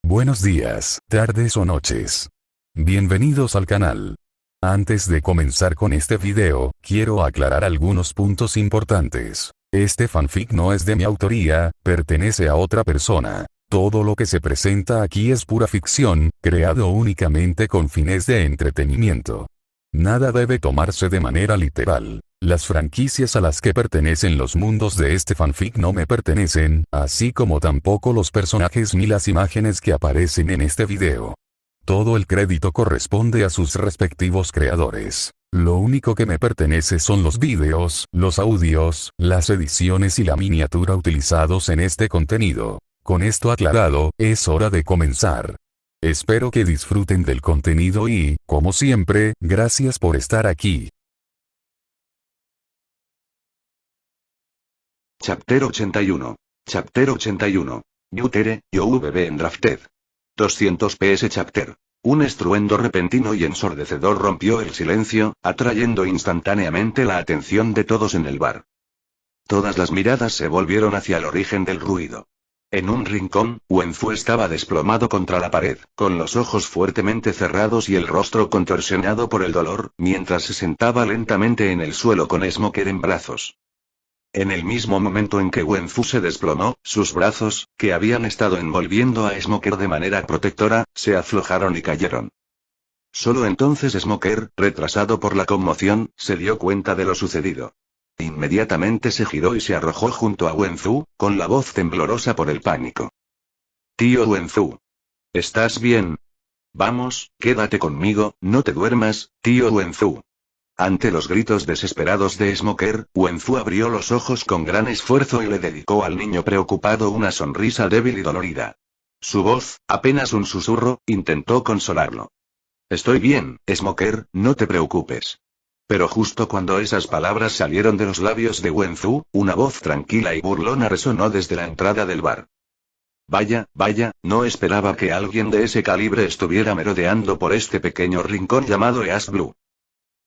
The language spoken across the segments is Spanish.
Buenos días, tardes o noches. Bienvenidos al canal. Antes de comenzar con este video, quiero aclarar algunos puntos importantes. Este fanfic no es de mi autoría, pertenece a otra persona. Todo lo que se presenta aquí es pura ficción, creado únicamente con fines de entretenimiento. Nada debe tomarse de manera literal. Las franquicias a las que pertenecen los mundos de este fanfic no me pertenecen, así como tampoco los personajes ni las imágenes que aparecen en este video. Todo el crédito corresponde a sus respectivos creadores. Lo único que me pertenece son los vídeos, los audios, las ediciones y la miniatura utilizados en este contenido. Con esto aclarado, es hora de comenzar. Espero que disfruten del contenido y, como siempre, gracias por estar aquí. Chapter 81. Chapter 81. Yutere, YOVB en Drafted. 200 PS Chapter. Un estruendo repentino y ensordecedor rompió el silencio, atrayendo instantáneamente la atención de todos en el bar. Todas las miradas se volvieron hacia el origen del ruido. En un rincón, Wenfu estaba desplomado contra la pared, con los ojos fuertemente cerrados y el rostro contorsionado por el dolor, mientras se sentaba lentamente en el suelo con Smoker en brazos. En el mismo momento en que Wenfu se desplomó, sus brazos, que habían estado envolviendo a Smoker de manera protectora, se aflojaron y cayeron. Solo entonces Smoker, retrasado por la conmoción, se dio cuenta de lo sucedido. Inmediatamente se giró y se arrojó junto a Wenfu, con la voz temblorosa por el pánico. «Tío Wenfu. ¿Estás bien? Vamos, quédate conmigo, no te duermas, tío Wenfu». Ante los gritos desesperados de Smoker, Wenfu abrió los ojos con gran esfuerzo y le dedicó al niño preocupado una sonrisa débil y dolorida. Su voz, apenas un susurro, intentó consolarlo. «Estoy bien, Smoker, no te preocupes». Pero justo cuando esas palabras salieron de los labios de Wenfu, una voz tranquila y burlona resonó desde la entrada del bar. Vaya, no esperaba que alguien de ese calibre estuviera merodeando por este pequeño rincón llamado East Blue.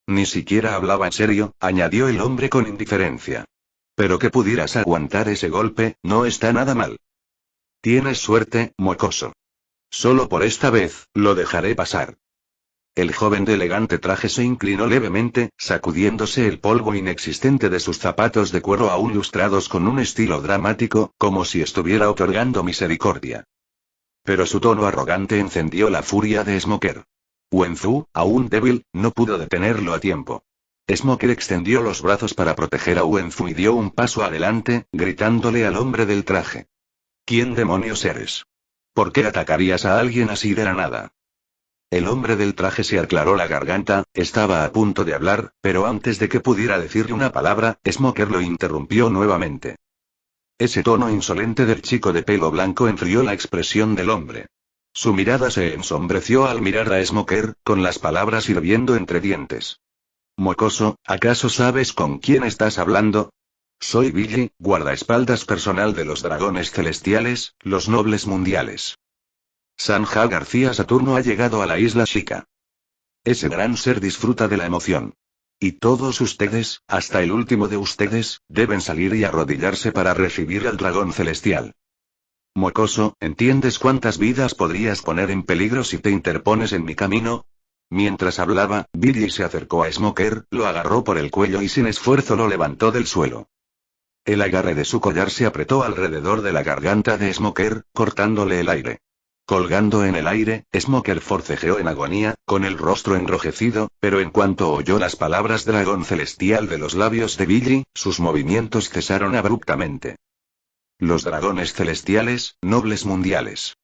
Ni siquiera hablaba en serio, añadió el hombre con indiferencia. Pero que pudieras aguantar ese golpe, no está nada mal. Tienes suerte, mocoso. Solo por esta vez, lo dejaré pasar. El joven de elegante traje se inclinó levemente, sacudiéndose el polvo inexistente de sus zapatos de cuero aún lustrados con un estilo dramático, como si estuviera otorgando misericordia. Pero su tono arrogante encendió la furia de Smoker. Wenfu, aún débil, no pudo detenerlo a tiempo. Smoker extendió los brazos para proteger a Wenfu y dio un paso adelante, gritándole al hombre del traje. ¿Quién demonios eres? ¿Por qué atacarías a alguien así de la nada? El hombre del traje se aclaró la garganta, estaba a punto de hablar, pero antes de que pudiera decirle una palabra, Smoker lo interrumpió nuevamente. Ese tono insolente del chico de pelo blanco enfrió la expresión del hombre. Su mirada se ensombreció al mirar a Smoker, con las palabras hirviendo entre dientes. Mocoso, ¿acaso sabes con quién estás hablando? Soy Billy, guardaespaldas personal de los dragones celestiales, los nobles mundiales. Sanja García Saturno ha llegado a la isla Shika. Ese gran ser disfruta de la emoción. Y todos ustedes, hasta el último de ustedes, deben salir y arrodillarse para recibir al dragón celestial. Mocoso, ¿entiendes cuántas vidas podrías poner en peligro si te interpones en mi camino? Mientras hablaba, Billy se acercó a Smoker, lo agarró por el cuello y sin esfuerzo lo levantó del suelo. El agarre de su collar se apretó alrededor de la garganta de Smoker, cortándole el aire. Colgando en el aire, Smoker forcejeó en agonía, con el rostro enrojecido, pero en cuanto oyó las palabras dragón celestial de los labios de Billy, sus movimientos cesaron abruptamente. Los dragones celestiales, nobles mundiales.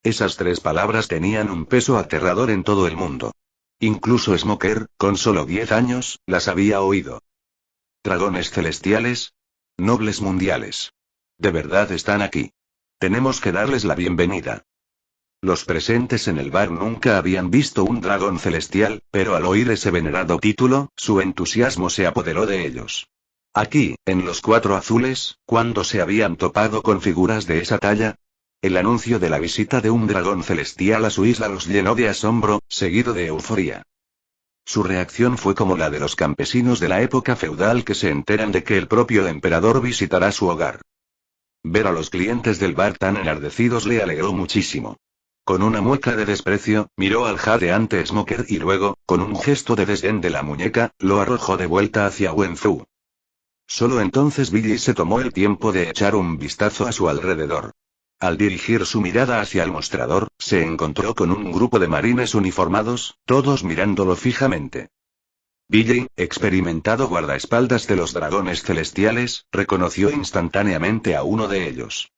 Esas tres palabras tenían un peso aterrador en todo el mundo. Incluso Smoker, con solo 10 años, las había oído. Dragones celestiales, nobles mundiales. De verdad están aquí. Tenemos que darles la bienvenida. Los presentes en el bar nunca habían visto un dragón celestial, pero al oír ese venerado título, su entusiasmo se apoderó de ellos. Aquí, en los Cuatro Azules, ¿cuándo se habían topado con figuras de esa talla? El anuncio de la visita de un dragón celestial a su isla los llenó de asombro, seguido de euforia. Su reacción fue como la de los campesinos de la época feudal que se enteran de que el propio emperador visitará su hogar. Ver a los clientes del bar tan enardecidos le alegró muchísimo. Con una mueca de desprecio, miró al jadeante Smoker y luego, con un gesto de desdén de la muñeca, lo arrojó de vuelta hacia Wenzhou. Solo entonces Billy se tomó el tiempo de echar un vistazo a su alrededor. Al dirigir su mirada hacia el mostrador, se encontró con un grupo de marines uniformados, todos mirándolo fijamente. Billy, experimentado guardaespaldas de los dragones celestiales, reconoció instantáneamente a uno de ellos.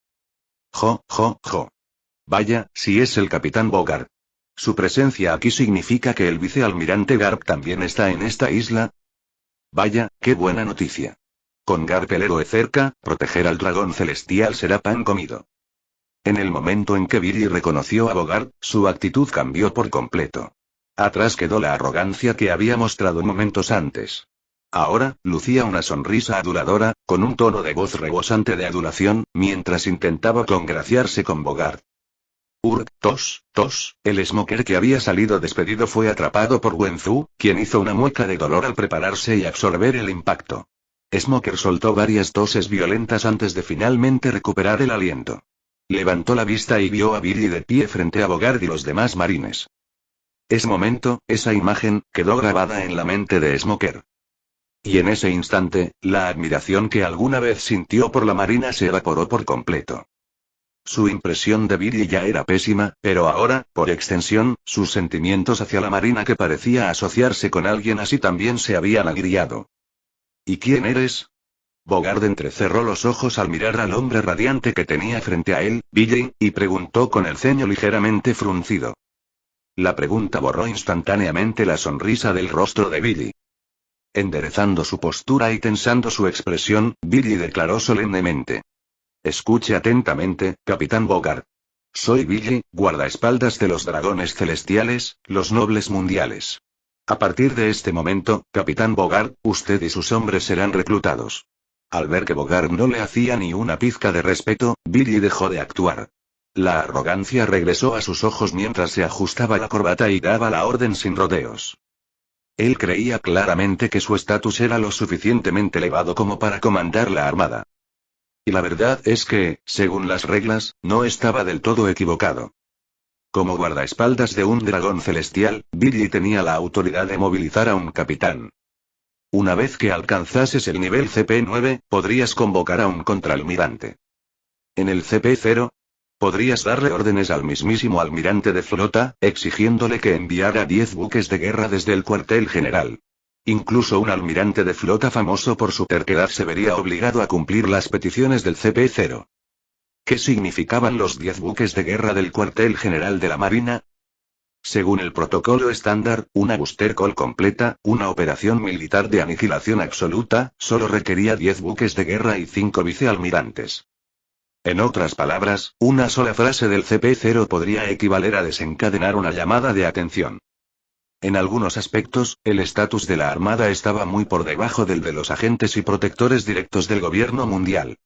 Jo. Vaya, si es el capitán Bogart. Su presencia aquí significa que el vicealmirante Garp también está en esta isla. Vaya, qué buena noticia. Con Garp el héroe cerca, proteger al dragón celestial será pan comido. En el momento en que Billy reconoció a Bogart, su actitud cambió por completo. Atrás quedó la arrogancia que había mostrado momentos antes. Ahora, lucía una sonrisa aduladora, con un tono de voz rebosante de adulación, mientras intentaba congraciarse con Bogart. El Smoker que había salido despedido fue atrapado por Wenzhou, quien hizo una mueca de dolor al prepararse y absorber el impacto. Smoker soltó varias toses violentas antes de finalmente recuperar el aliento. Levantó la vista y vio a Billy de pie frente a Bogart y los demás marines. Ese momento, esa imagen, quedó grabada en la mente de Smoker. Y en ese instante, la admiración que alguna vez sintió por la marina se evaporó por completo. Su impresión de Billy ya era pésima, pero ahora, por extensión, sus sentimientos hacia la marina que parecía asociarse con alguien así también se habían agriado. ¿Y quién eres? Bogart entrecerró los ojos al mirar al hombre radiante que tenía frente a él, Billy, y preguntó con el ceño ligeramente fruncido. La pregunta borró instantáneamente la sonrisa del rostro de Billy. Enderezando su postura y tensando su expresión, Billy declaró solemnemente. Escuche atentamente, Capitán Bogart. Soy Billy, guardaespaldas de los dragones celestiales, los nobles mundiales. A partir de este momento, Capitán Bogart, usted y sus hombres serán reclutados. Al ver que Bogart no le hacía ni una pizca de respeto, Billy dejó de actuar. La arrogancia regresó a sus ojos mientras se ajustaba la corbata y daba la orden sin rodeos. Él creía claramente que su estatus era lo suficientemente elevado como para comandar la armada. Y la verdad es que, según las reglas, no estaba del todo equivocado. Como guardaespaldas de un dragón celestial, Billy tenía la autoridad de movilizar a un capitán. Una vez que alcanzases el nivel CP9, podrías convocar a un contraalmirante. En el CP0, podrías darle órdenes al mismísimo almirante de flota, exigiéndole que enviara 10 buques de guerra desde el cuartel general. Incluso un almirante de flota famoso por su terquedad se vería obligado a cumplir las peticiones del CP0. ¿Qué significaban los 10 buques de guerra del cuartel general de la Marina? Según el protocolo estándar, una booster call completa, una operación militar de aniquilación absoluta, solo requería 10 buques de guerra y 5 vicealmirantes. En otras palabras, una sola frase del CP0 podría equivaler a desencadenar una llamada de atención. En algunos aspectos, el estatus de la Armada estaba muy por debajo del de los agentes y protectores directos del gobierno mundial.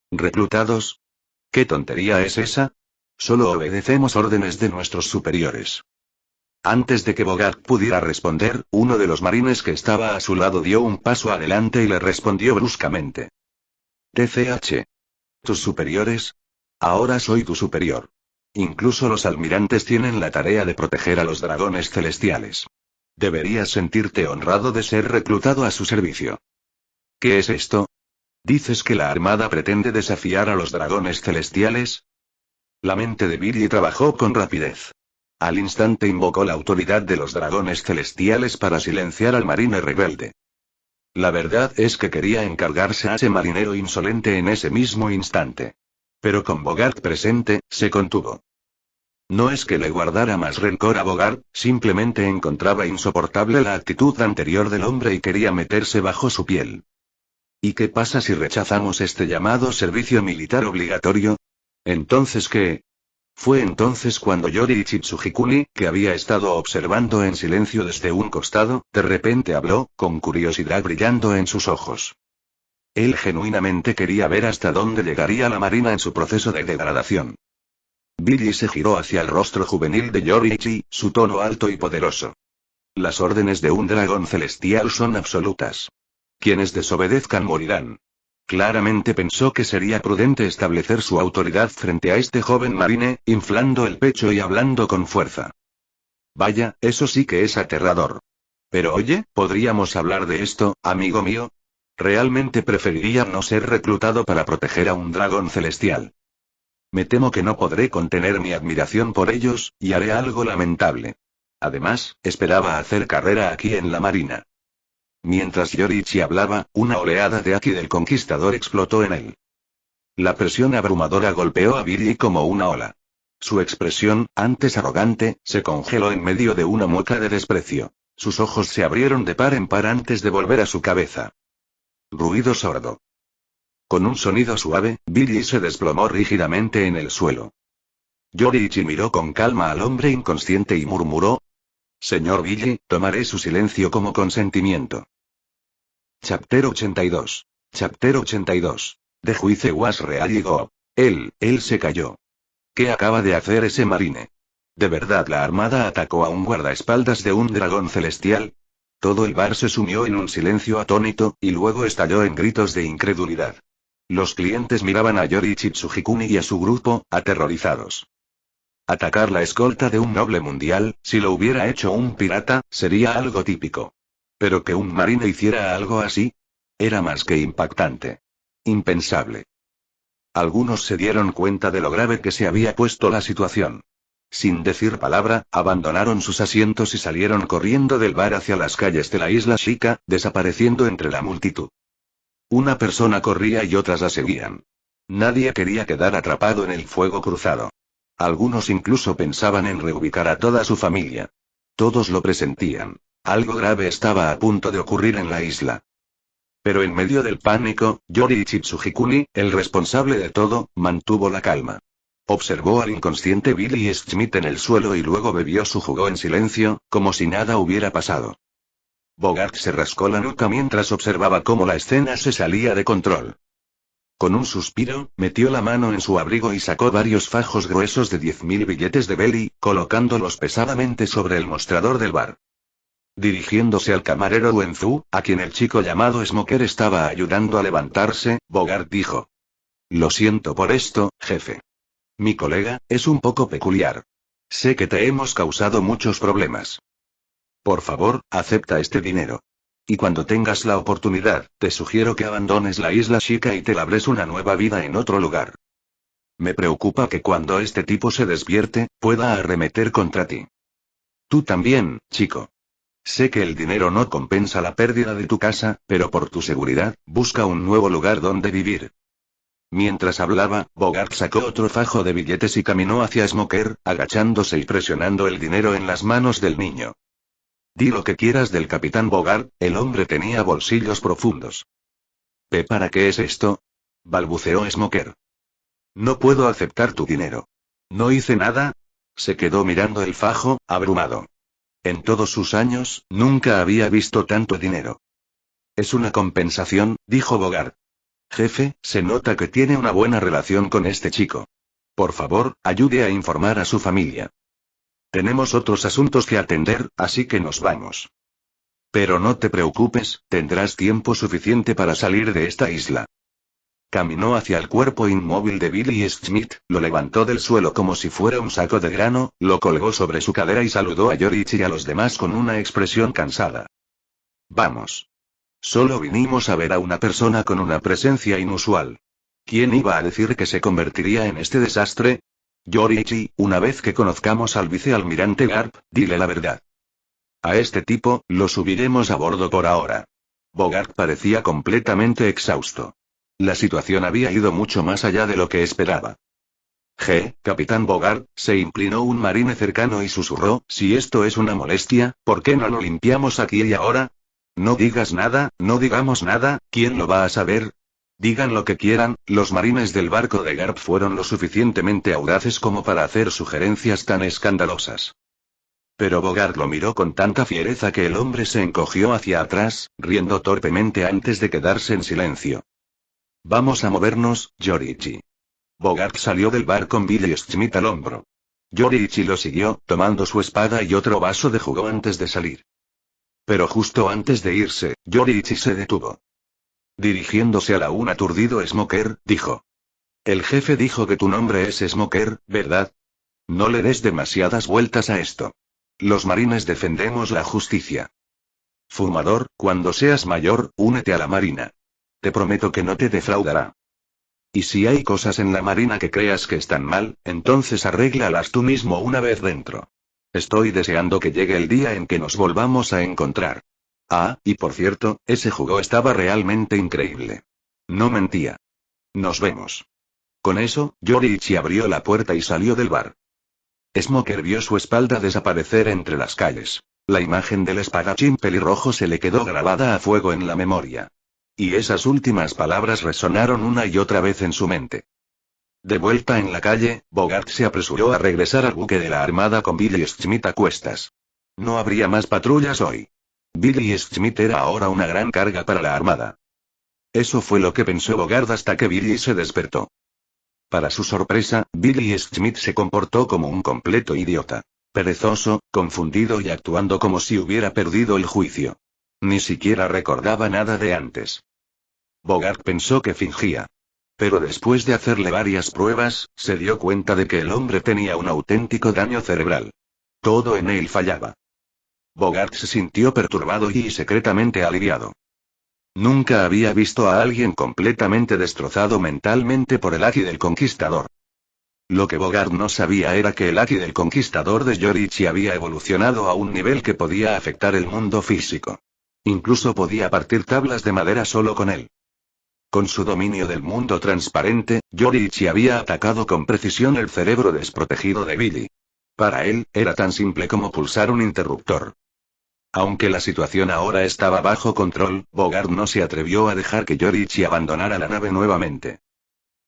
¿Reclutados? ¿Qué tontería es esa? Solo obedecemos órdenes de nuestros superiores. Antes de que Bogart pudiera responder, uno de los marines que estaba a su lado dio un paso adelante y le respondió bruscamente. TCH. ¿Tus superiores? Ahora soy tu superior. Incluso los almirantes tienen la tarea de proteger a los dragones celestiales. Deberías sentirte honrado de ser reclutado a su servicio. ¿Qué es esto? ¿Dices que la Armada pretende desafiar a los dragones celestiales? La mente de Billy trabajó con rapidez. Al instante invocó la autoridad de los dragones celestiales para silenciar al marine rebelde. La verdad es que quería encargarse a ese marinero insolente en ese mismo instante. Pero con Bogart presente, se contuvo. No es que le guardara más rencor a Bogart, simplemente encontraba insoportable la actitud anterior del hombre y quería meterse bajo su piel. ¿Y qué pasa si rechazamos este llamado servicio militar obligatorio? ¿Entonces qué? Fue entonces cuando Yoriichi Tsujikuni, que había estado observando en silencio desde un costado, de repente habló, con curiosidad brillando en sus ojos. Él genuinamente quería ver hasta dónde llegaría la marina en su proceso de degradación. Billy se giró hacia el rostro juvenil de Yoriichi, su tono alto y poderoso. Las órdenes de un dragón celestial son absolutas. Quienes desobedezcan morirán. Claramente pensó que sería prudente establecer su autoridad frente a este joven marine, inflando el pecho y hablando con fuerza. Vaya, eso sí que es aterrador. Pero oye, ¿podríamos hablar de esto, amigo mío? Realmente preferiría no ser reclutado para proteger a un dragón celestial. Me temo que no podré contener mi admiración por ellos, y haré algo lamentable. Además, esperaba hacer carrera aquí en la marina. Mientras Yoriichi hablaba, una oleada de Aki del Conquistador explotó en él. La presión abrumadora golpeó a Billy como una ola. Su expresión, antes arrogante, se congeló en medio de una mueca de desprecio. Sus ojos se abrieron de par en par antes de volver a su cabeza. Ruido sordo. Con un sonido suave, Billy se desplomó rígidamente en el suelo. Yoriichi miró con calma al hombre inconsciente y murmuró: Señor Billy, tomaré su silencio como consentimiento. Chapter 82. Chapter 82. The Juice was really go. Él se cayó. ¿Qué acaba de hacer ese marine? ¿De verdad la armada atacó a un guardaespaldas de un dragón celestial? Todo el bar se sumió en un silencio atónito, y luego estalló en gritos de incredulidad. Los clientes miraban a Yoriichi Tsujikuni y a su grupo, aterrorizados. Atacar la escolta de un noble mundial, si lo hubiera hecho un pirata, sería algo típico. Pero que un marine hiciera algo así, era más que impactante. Impensable. Algunos se dieron cuenta de lo grave que se había puesto la situación. Sin decir palabra, abandonaron sus asientos y salieron corriendo del bar hacia las calles de la isla Shika, desapareciendo entre la multitud. Una persona corría y otras la seguían. Nadie quería quedar atrapado en el fuego cruzado. Algunos incluso pensaban en reubicar a toda su familia. Todos lo presentían. Algo grave estaba a punto de ocurrir en la isla. Pero en medio del pánico, Yoriichi Tsujikuni, el responsable de todo, mantuvo la calma. Observó al inconsciente Billy Schmidt en el suelo y luego bebió su jugo en silencio, como si nada hubiera pasado. Bogart se rascó la nuca mientras observaba cómo la escena se salía de control. Con un suspiro, metió la mano en su abrigo y sacó varios fajos gruesos de 10.000 billetes de belly, colocándolos pesadamente sobre el mostrador del bar. Dirigiéndose al camarero Wenzu, a quien el chico llamado Smoker estaba ayudando a levantarse, Bogart dijo: Lo siento por esto, jefe. Mi colega, es un poco peculiar. Sé que te hemos causado muchos problemas. Por favor, acepta este dinero. Y cuando tengas la oportunidad, te sugiero que abandones la isla Shika y te labres una nueva vida en otro lugar. Me preocupa que cuando este tipo se despierte, pueda arremeter contra ti. Tú también, chico. Sé que el dinero no compensa la pérdida de tu casa, pero por tu seguridad, busca un nuevo lugar donde vivir. Mientras hablaba, Bogart sacó otro fajo de billetes y caminó hacia Smoker, agachándose y presionando el dinero en las manos del niño. Di lo que quieras del capitán Bogart, el hombre tenía bolsillos profundos. ¿Para qué es esto? Balbuceó Smoker. No puedo aceptar tu dinero. No hice nada. Se quedó mirando el fajo, abrumado. En todos sus años, nunca había visto tanto dinero. Es una compensación, dijo Bogart. Jefe, se nota que tiene una buena relación con este chico. Por favor, ayude a informar a su familia. Tenemos otros asuntos que atender, así que nos vamos. Pero no te preocupes, tendrás tiempo suficiente para salir de esta isla. Caminó hacia el cuerpo inmóvil de Billy Schmidt, lo levantó del suelo como si fuera un saco de grano, lo colgó sobre su cadera y saludó a Yoriichi y a los demás con una expresión cansada. Vamos. Solo vinimos a ver a una persona con una presencia inusual. ¿Quién iba a decir que se convertiría en este desastre? Yoriichi, una vez que conozcamos al vicealmirante Garp, dile la verdad. A este tipo, lo subiremos a bordo por ahora. Bogart parecía completamente exhausto. La situación había ido mucho más allá de lo que esperaba. Capitán Bogart, se inclinó un marine cercano y susurró: si esto es una molestia, ¿por qué no lo limpiamos aquí y ahora? No digas nada, no digamos nada, ¿quién lo va a saber? Digan lo que quieran, los marines del barco de Garp fueron lo suficientemente audaces como para hacer sugerencias tan escandalosas. Pero Bogart lo miró con tanta fiereza que el hombre se encogió hacia atrás, riendo torpemente antes de quedarse en silencio. Vamos a movernos, Yoriichi. Bogart salió del bar con Billy Schmidt al hombro. Yoriichi lo siguió, tomando su espada y otro vaso de jugo antes de salir. Pero justo antes de irse, Yoriichi se detuvo. Dirigiéndose a la un aturdido Smoker, dijo. El jefe dijo que tu nombre es Smoker, ¿verdad? No le des demasiadas vueltas a esto. Los marines defendemos la justicia. Fumador, cuando seas mayor, únete a la marina. Te prometo que no te defraudará. Y si hay cosas en la marina que creas que están mal, entonces arréglalas tú mismo una vez dentro. Estoy deseando que llegue el día en que nos volvamos a encontrar. Ah, y por cierto, ese jugo estaba realmente increíble. No mentía. Nos vemos. Con eso, Yoriichi abrió la puerta y salió del bar. Smoker vio su espalda desaparecer entre las calles. La imagen del espadachín pelirrojo se le quedó grabada a fuego en la memoria. Y esas últimas palabras resonaron una y otra vez en su mente. De vuelta en la calle, Bogart se apresuró a regresar al buque de la Armada con Billy Schmidt a cuestas. No habría más patrullas hoy. Billy Schmidt era ahora una gran carga para la Armada. Eso fue lo que pensó Bogart hasta que Billy se despertó. Para su sorpresa, Billy Schmidt se comportó como un completo idiota. Perezoso, confundido y actuando como si hubiera perdido el juicio. Ni siquiera recordaba nada de antes. Bogart pensó que fingía. Pero después de hacerle varias pruebas, se dio cuenta de que el hombre tenía un auténtico daño cerebral. Todo en él fallaba. Bogart se sintió perturbado y secretamente aliviado. Nunca había visto a alguien completamente destrozado mentalmente por el Aki del Conquistador. Lo que Bogart no sabía era que el Aki del Conquistador de Yoriichi había evolucionado a un nivel que podía afectar el mundo físico. Incluso podía partir tablas de madera solo con él. Con su dominio del mundo transparente, Yoriichi había atacado con precisión el cerebro desprotegido de Billy. Para él, era tan simple como pulsar un interruptor. Aunque la situación ahora estaba bajo control, Bogart no se atrevió a dejar que Yoriichi abandonara la nave nuevamente.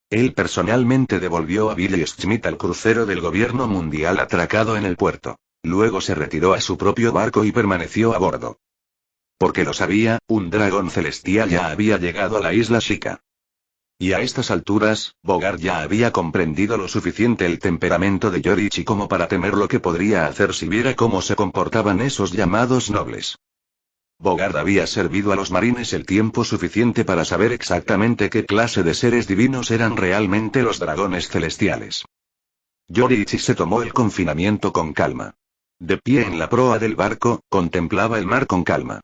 Él personalmente devolvió a Billy Schmidt al crucero del gobierno mundial atracado en el puerto. Luego se retiró a su propio barco y permaneció a bordo. Porque lo sabía, un dragón celestial ya había llegado a la isla Shika. Y a estas alturas, Bogart ya había comprendido lo suficiente el temperamento de Yoriichi como para temer lo que podría hacer si viera cómo se comportaban esos llamados nobles. Bogart había servido a los marines el tiempo suficiente para saber exactamente qué clase de seres divinos eran realmente los dragones celestiales. Yoriichi se tomó el confinamiento con calma. De pie en la proa del barco, contemplaba el mar con calma.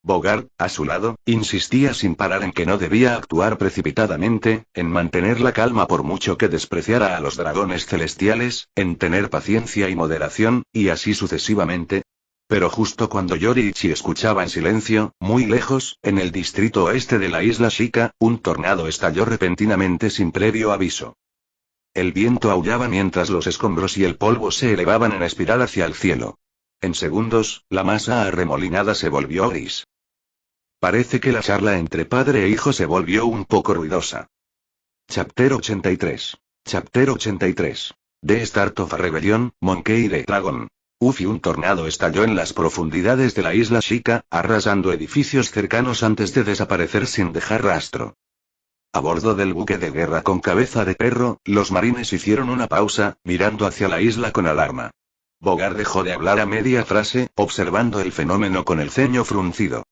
Bogart, a su lado, insistía sin parar en que no debía actuar precipitadamente, en mantener la calma por mucho que despreciara a los dragones celestiales, en tener paciencia y moderación, y así sucesivamente. Pero justo cuando Yoriichi escuchaba en silencio, muy lejos, en el distrito oeste de la isla Shika, un tornado estalló repentinamente sin previo aviso. El viento aullaba mientras los escombros y el polvo se elevaban en espiral hacia el cielo. En segundos, la masa arremolinada se volvió gris. Parece que la charla entre padre e hijo se volvió un poco ruidosa. Chapter 83. Chapter 83. The Start of a Rebellion, Monkey D. Dragon. Y un tornado estalló en las profundidades de la isla Shika, arrasando edificios cercanos antes de desaparecer sin dejar rastro. A bordo del buque de guerra con cabeza de perro, los marines hicieron una pausa, mirando hacia la isla con alarma. Bogart dejó de hablar a media frase, observando el fenómeno con el ceño fruncido.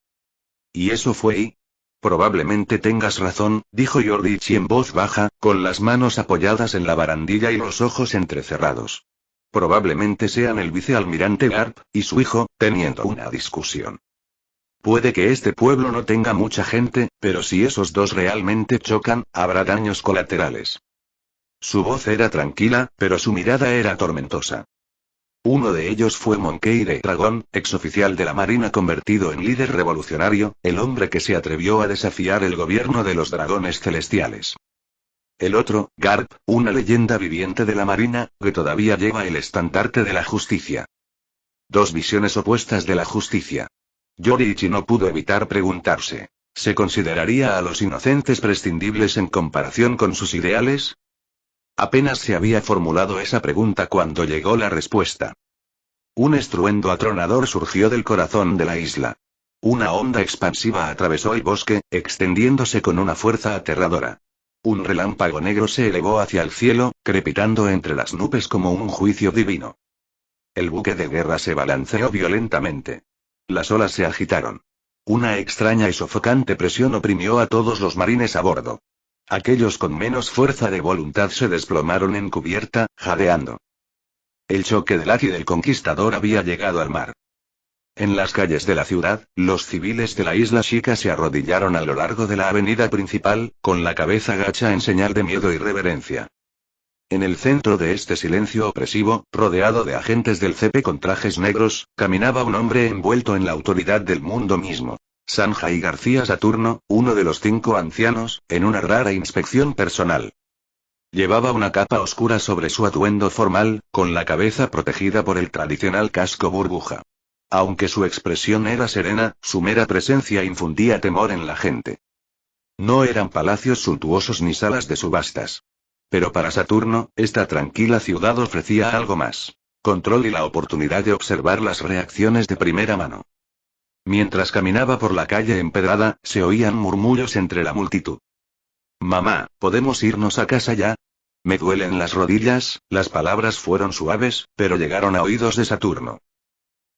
¿Y eso fue y? Probablemente tengas razón, dijo Yoriichi en voz baja, con las manos apoyadas en la barandilla y los ojos entrecerrados. Probablemente sean el vicealmirante Garp y su hijo, teniendo una discusión. Puede que este pueblo no tenga mucha gente, pero si esos dos realmente chocan, habrá daños colaterales. Su voz era tranquila, pero su mirada era tormentosa. Uno de ellos fue Monkey D. Dragon, exoficial de la Marina convertido en líder revolucionario, el hombre que se atrevió a desafiar el gobierno de los dragones celestiales. El otro, Garp, una leyenda viviente de la Marina, que todavía lleva el estandarte de la justicia. Dos visiones opuestas de la justicia. Yoriichi no pudo evitar preguntarse, ¿se consideraría a los inocentes prescindibles en comparación con sus ideales? Apenas se había formulado esa pregunta cuando llegó la respuesta. Un estruendo atronador surgió del corazón de la isla. Una onda expansiva atravesó el bosque, extendiéndose con una fuerza aterradora. Un relámpago negro se elevó hacia el cielo, crepitando entre las nubes como un juicio divino. El buque de guerra se balanceó violentamente. Las olas se agitaron. Una extraña y sofocante presión oprimió a todos los marines a bordo. Aquellos con menos fuerza de voluntad se desplomaron en cubierta, jadeando. El choque del Aki del Conquistador había llegado al mar. En las calles de la ciudad, los civiles de la isla Shika se arrodillaron a lo largo de la avenida principal, con la cabeza gacha en señal de miedo y reverencia. En el centro de este silencio opresivo, rodeado de agentes del CP con trajes negros, caminaba un hombre envuelto en la autoridad del mundo mismo. Sanjay García Saturno, uno de los 5 ancianos, en una rara inspección personal. Llevaba una capa oscura sobre su atuendo formal, con la cabeza protegida por el tradicional casco burbuja. Aunque su expresión era serena, su mera presencia infundía temor en la gente. No eran palacios suntuosos ni salas de subastas. Pero para Saturno, esta tranquila ciudad ofrecía algo más: control y la oportunidad de observar las reacciones de primera mano. Mientras caminaba por la calle empedrada, se oían murmullos entre la multitud. «Mamá, ¿podemos irnos a casa ya? Me duelen las rodillas». Las palabras fueron suaves, pero llegaron a oídos de Saturno.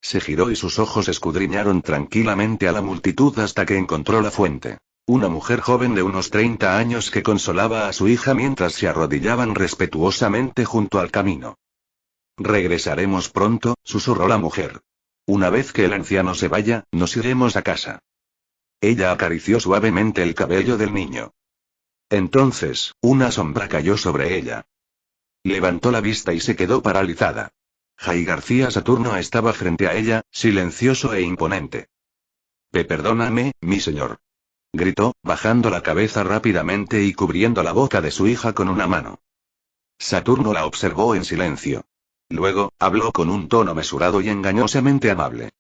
Se giró y sus ojos escudriñaron tranquilamente a la multitud hasta que encontró la fuente. Una mujer joven de unos 30 años que consolaba a su hija mientras se arrodillaban respetuosamente junto al camino. «Regresaremos pronto», susurró la mujer. «Una vez que el anciano se vaya, nos iremos a casa». Ella acarició suavemente el cabello del niño. Entonces, una sombra cayó sobre ella. Levantó la vista y se quedó paralizada. Jai García Saturno estaba frente a ella, silencioso e imponente. Perdóname, mi señor», gritó, bajando la cabeza rápidamente y cubriendo la boca de su hija con una mano. Saturno la observó en silencio. Luego, habló con un tono mesurado y engañosamente amable.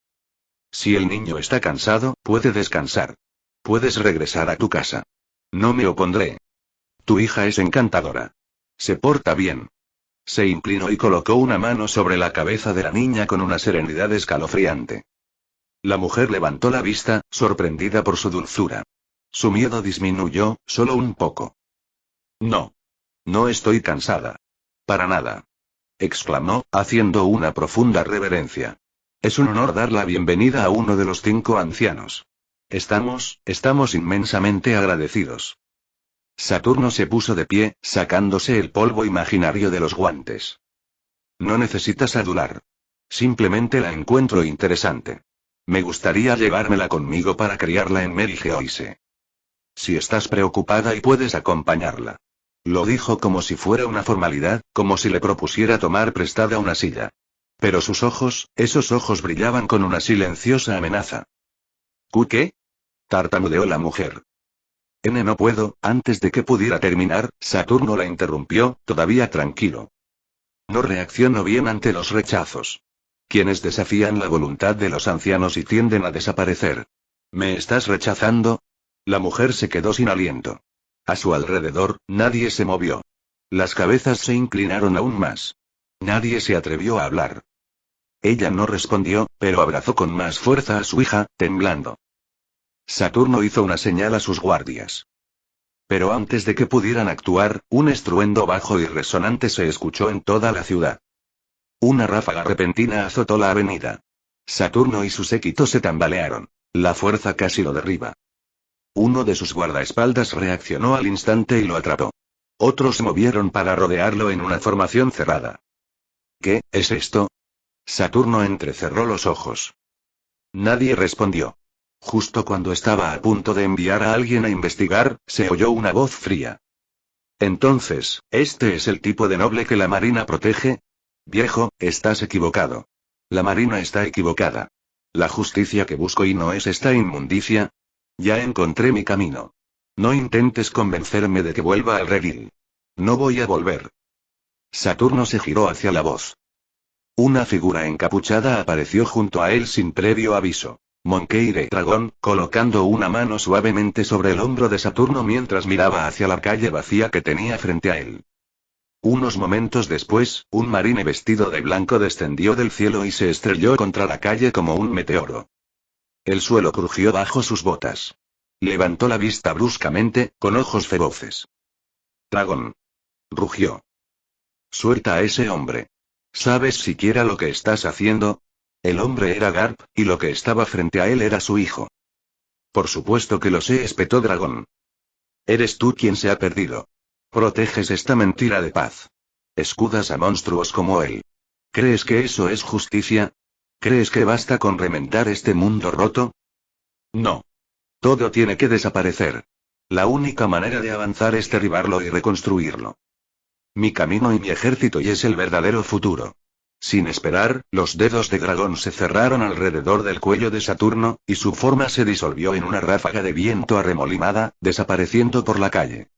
«Si el niño está cansado, puede descansar. Puedes regresar a tu casa. No me opondré. Tu hija es encantadora. Se porta bien». Se inclinó y colocó una mano sobre la cabeza de la niña con una serenidad escalofriante. La mujer levantó la vista, sorprendida por su dulzura. Su miedo disminuyó, solo un poco. «No. No estoy cansada. Para nada», exclamó, haciendo una profunda reverencia. «Es un honor dar la bienvenida a uno de los 5 ancianos. Estamos inmensamente agradecidos». Saturno se puso de pie, sacándose el polvo imaginario de los guantes. «No necesitas adular. Simplemente la encuentro interesante. Me gustaría llevármela conmigo para criarla en Merigeoise. Si estás preocupada y puedes acompañarla». Lo dijo como si fuera una formalidad, como si le propusiera tomar prestada una silla. Pero sus ojos, esos ojos brillaban con una silenciosa amenaza. «¿Qué?», tartamudeó la mujer. «No puedo». Antes de que pudiera terminar, Saturno la interrumpió, todavía tranquilo. «No reacciono bien ante los rechazos. Quienes desafían la voluntad de los ancianos y tienden a desaparecer. ¿Me estás rechazando?». La mujer se quedó sin aliento. A su alrededor, nadie se movió. Las cabezas se inclinaron aún más. Nadie se atrevió a hablar. Ella no respondió, pero abrazó con más fuerza a su hija, temblando. Saturno hizo una señal a sus guardias. Pero antes de que pudieran actuar, un estruendo bajo y resonante se escuchó en toda la ciudad. Una ráfaga repentina azotó la avenida. Saturno y su séquito se tambalearon. La fuerza casi lo derriba. Uno de sus guardaespaldas reaccionó al instante y lo atrapó. Otros se movieron para rodearlo en una formación cerrada. «¿Qué es esto?». Saturno entrecerró los ojos. Nadie respondió. Justo cuando estaba a punto de enviar a alguien a investigar, se oyó una voz fría. «Entonces, ¿este es el tipo de noble que la Marina protege? Viejo, estás equivocado. La Marina está equivocada. La justicia que busco y no es esta inmundicia. Ya encontré mi camino. No intentes convencerme de que vuelva al redil. No voy a volver». Saturno se giró hacia la voz. Una figura encapuchada apareció junto a él sin previo aviso. Monkey Dragón, colocando una mano suavemente sobre el hombro de Saturno mientras miraba hacia la calle vacía que tenía frente a él. Unos momentos después, un marine vestido de blanco descendió del cielo y se estrelló contra la calle como un meteoro. El suelo crujió bajo sus botas. Levantó la vista bruscamente, con ojos feroces. «Dragón», rugió. «Suelta a ese hombre. ¿Sabes siquiera lo que estás haciendo?». El hombre era Garp, y lo que estaba frente a él era su hijo. Por supuesto que lo sé, espetó Dragón. Eres tú quien se ha perdido. Proteges esta mentira de paz. Escudas a monstruos como él. ¿Crees que eso es justicia? ¿Crees que basta con remendar este mundo roto? No. Todo tiene que desaparecer. La única manera de avanzar es derribarlo y reconstruirlo. Mi camino y mi ejército y es el verdadero futuro. Sin esperar, los dedos de Dragón se cerraron alrededor del cuello de Saturno, y su forma se disolvió en una ráfaga de viento arremolinada, desapareciendo por la calle.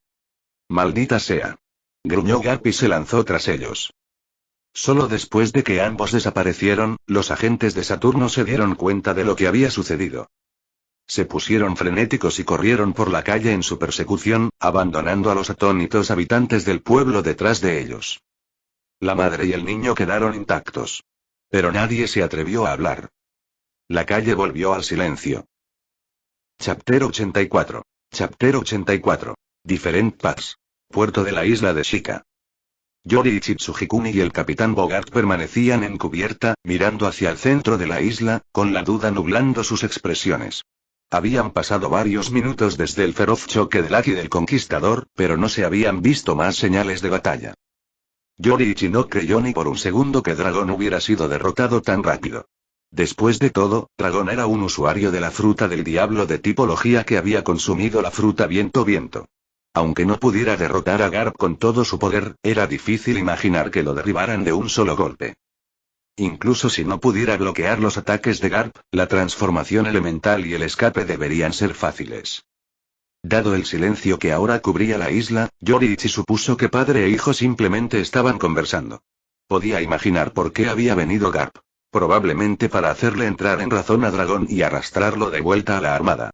Maldita sea. Gruñó Garp y se lanzó tras ellos. Solo después de que ambos desaparecieron, los agentes de Saturno se dieron cuenta de lo que había sucedido. Se pusieron frenéticos y corrieron por la calle en su persecución, abandonando a los atónitos habitantes del pueblo detrás de ellos. La madre y el niño quedaron intactos. Pero nadie se atrevió a hablar. La calle volvió al silencio. Chapter 84. Chapter 84. Different Paths. Puerto de la isla de Shika. Yoriichi Tsujikuni y el capitán Bogart permanecían en cubierta, mirando hacia el centro de la isla, con la duda nublando sus expresiones. Habían pasado varios minutos desde el feroz choque del Aki del Conquistador, pero no se habían visto más señales de batalla. Yoriichi no creyó ni por un segundo que Dragón hubiera sido derrotado tan rápido. Después de todo, Dragón era un usuario de la fruta del diablo de tipología que había consumido la fruta viento. Aunque no pudiera derrotar a Garp con todo su poder, era difícil imaginar que lo derribaran de un solo golpe. Incluso si no pudiera bloquear los ataques de Garp, la transformación elemental y el escape deberían ser fáciles. Dado el silencio que ahora cubría la isla, Yoriichi supuso que padre e hijo simplemente estaban conversando. Podía imaginar por qué había venido Garp. Probablemente para hacerle entrar en razón a Dragón y arrastrarlo de vuelta a la armada.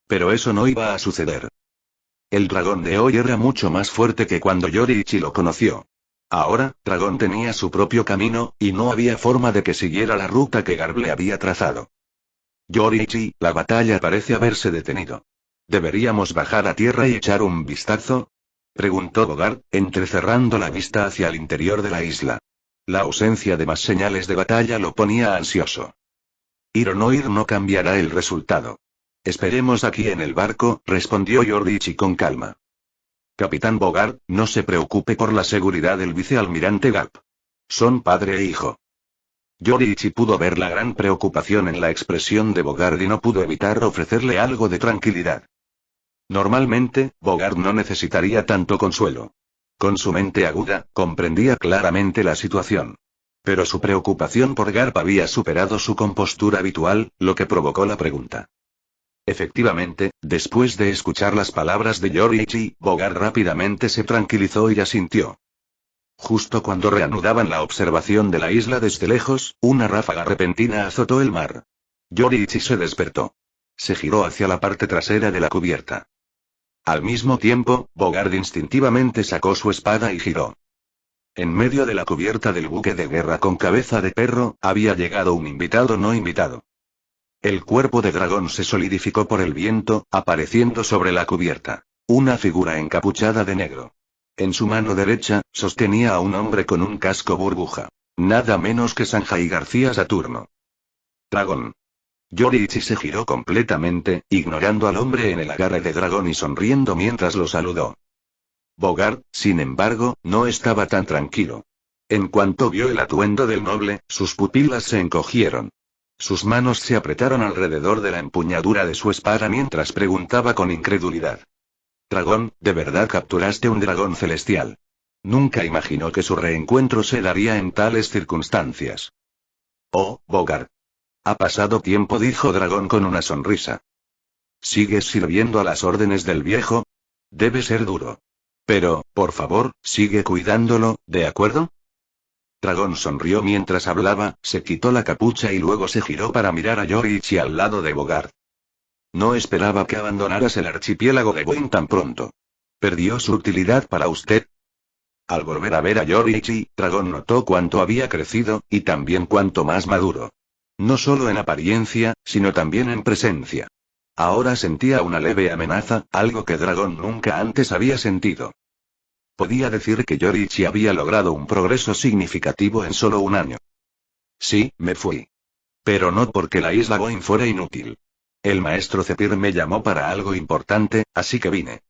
Pero eso no iba a suceder. El dragón de hoy era mucho más fuerte que cuando Yoriichi lo conoció. Ahora, Dragón tenía su propio camino, y no había forma de que siguiera la ruta que Garp le había trazado. Yoriichi, la batalla parece haberse detenido. ¿Deberíamos bajar a tierra y echar un vistazo? Preguntó Bogart, entrecerrando la vista hacia el interior de la isla. La ausencia de más señales de batalla lo ponía ansioso. Ir o no ir no cambiará el resultado. Esperemos aquí en el barco, respondió Yoriichi con calma. Capitán Bogart, no se preocupe por la seguridad del vicealmirante Garp. Son padre e hijo. Yoriichi pudo ver la gran preocupación en la expresión de Bogart y no pudo evitar ofrecerle algo de tranquilidad. Normalmente, Bogart no necesitaría tanto consuelo. Con su mente aguda, comprendía claramente la situación. Pero su preocupación por Garp había superado su compostura habitual, lo que provocó la pregunta. Efectivamente, después de escuchar las palabras de Yoriichi, Bogart rápidamente se tranquilizó y asintió. Justo cuando reanudaban la observación de la isla desde lejos, una ráfaga repentina azotó el mar. Yoriichi se despertó. Se giró hacia la parte trasera de la cubierta. Al mismo tiempo, Bogart instintivamente sacó su espada y giró. En medio de la cubierta del buque de guerra con cabeza de perro, había llegado un invitado no invitado. El cuerpo de Dragón se solidificó por el viento, apareciendo sobre la cubierta. Una figura encapuchada de negro. En su mano derecha, sostenía a un hombre con un casco burbuja. Nada menos que Sanjay García Saturno. Dragón. Yoriichi se giró completamente, ignorando al hombre en el agarre de Dragón y sonriendo mientras lo saludó. Bogart, sin embargo, no estaba tan tranquilo. En cuanto vio el atuendo del noble, sus pupilas se encogieron. Sus manos se apretaron alrededor de la empuñadura de su espada mientras preguntaba con incredulidad. Dragón, ¿de verdad capturaste un dragón celestial? Nunca imaginó que su reencuentro se daría en tales circunstancias. Oh, Bogart. Ha pasado tiempo, dijo Dragón con una sonrisa. ¿Sigues sirviendo a las órdenes del viejo? Debe ser duro. Pero, por favor, sigue cuidándolo, ¿de acuerdo? Dragón sonrió mientras hablaba, se quitó la capucha y luego se giró para mirar a Yoriichi al lado de Bogart. No esperaba que abandonaras el archipiélago de Boeing tan pronto. ¿Perdió su utilidad para usted? Al volver a ver a Yoriichi, Dragón notó cuánto había crecido, y también cuánto más maduro. No solo en apariencia, sino también en presencia. Ahora sentía una leve amenaza, algo que Dragón nunca antes había sentido. Podía decir que Yoriichi había logrado un progreso significativo en solo un año. Sí, me fui. Pero no porque la isla Boeing fuera inútil. El maestro Zephyr me llamó para algo importante, así que vine.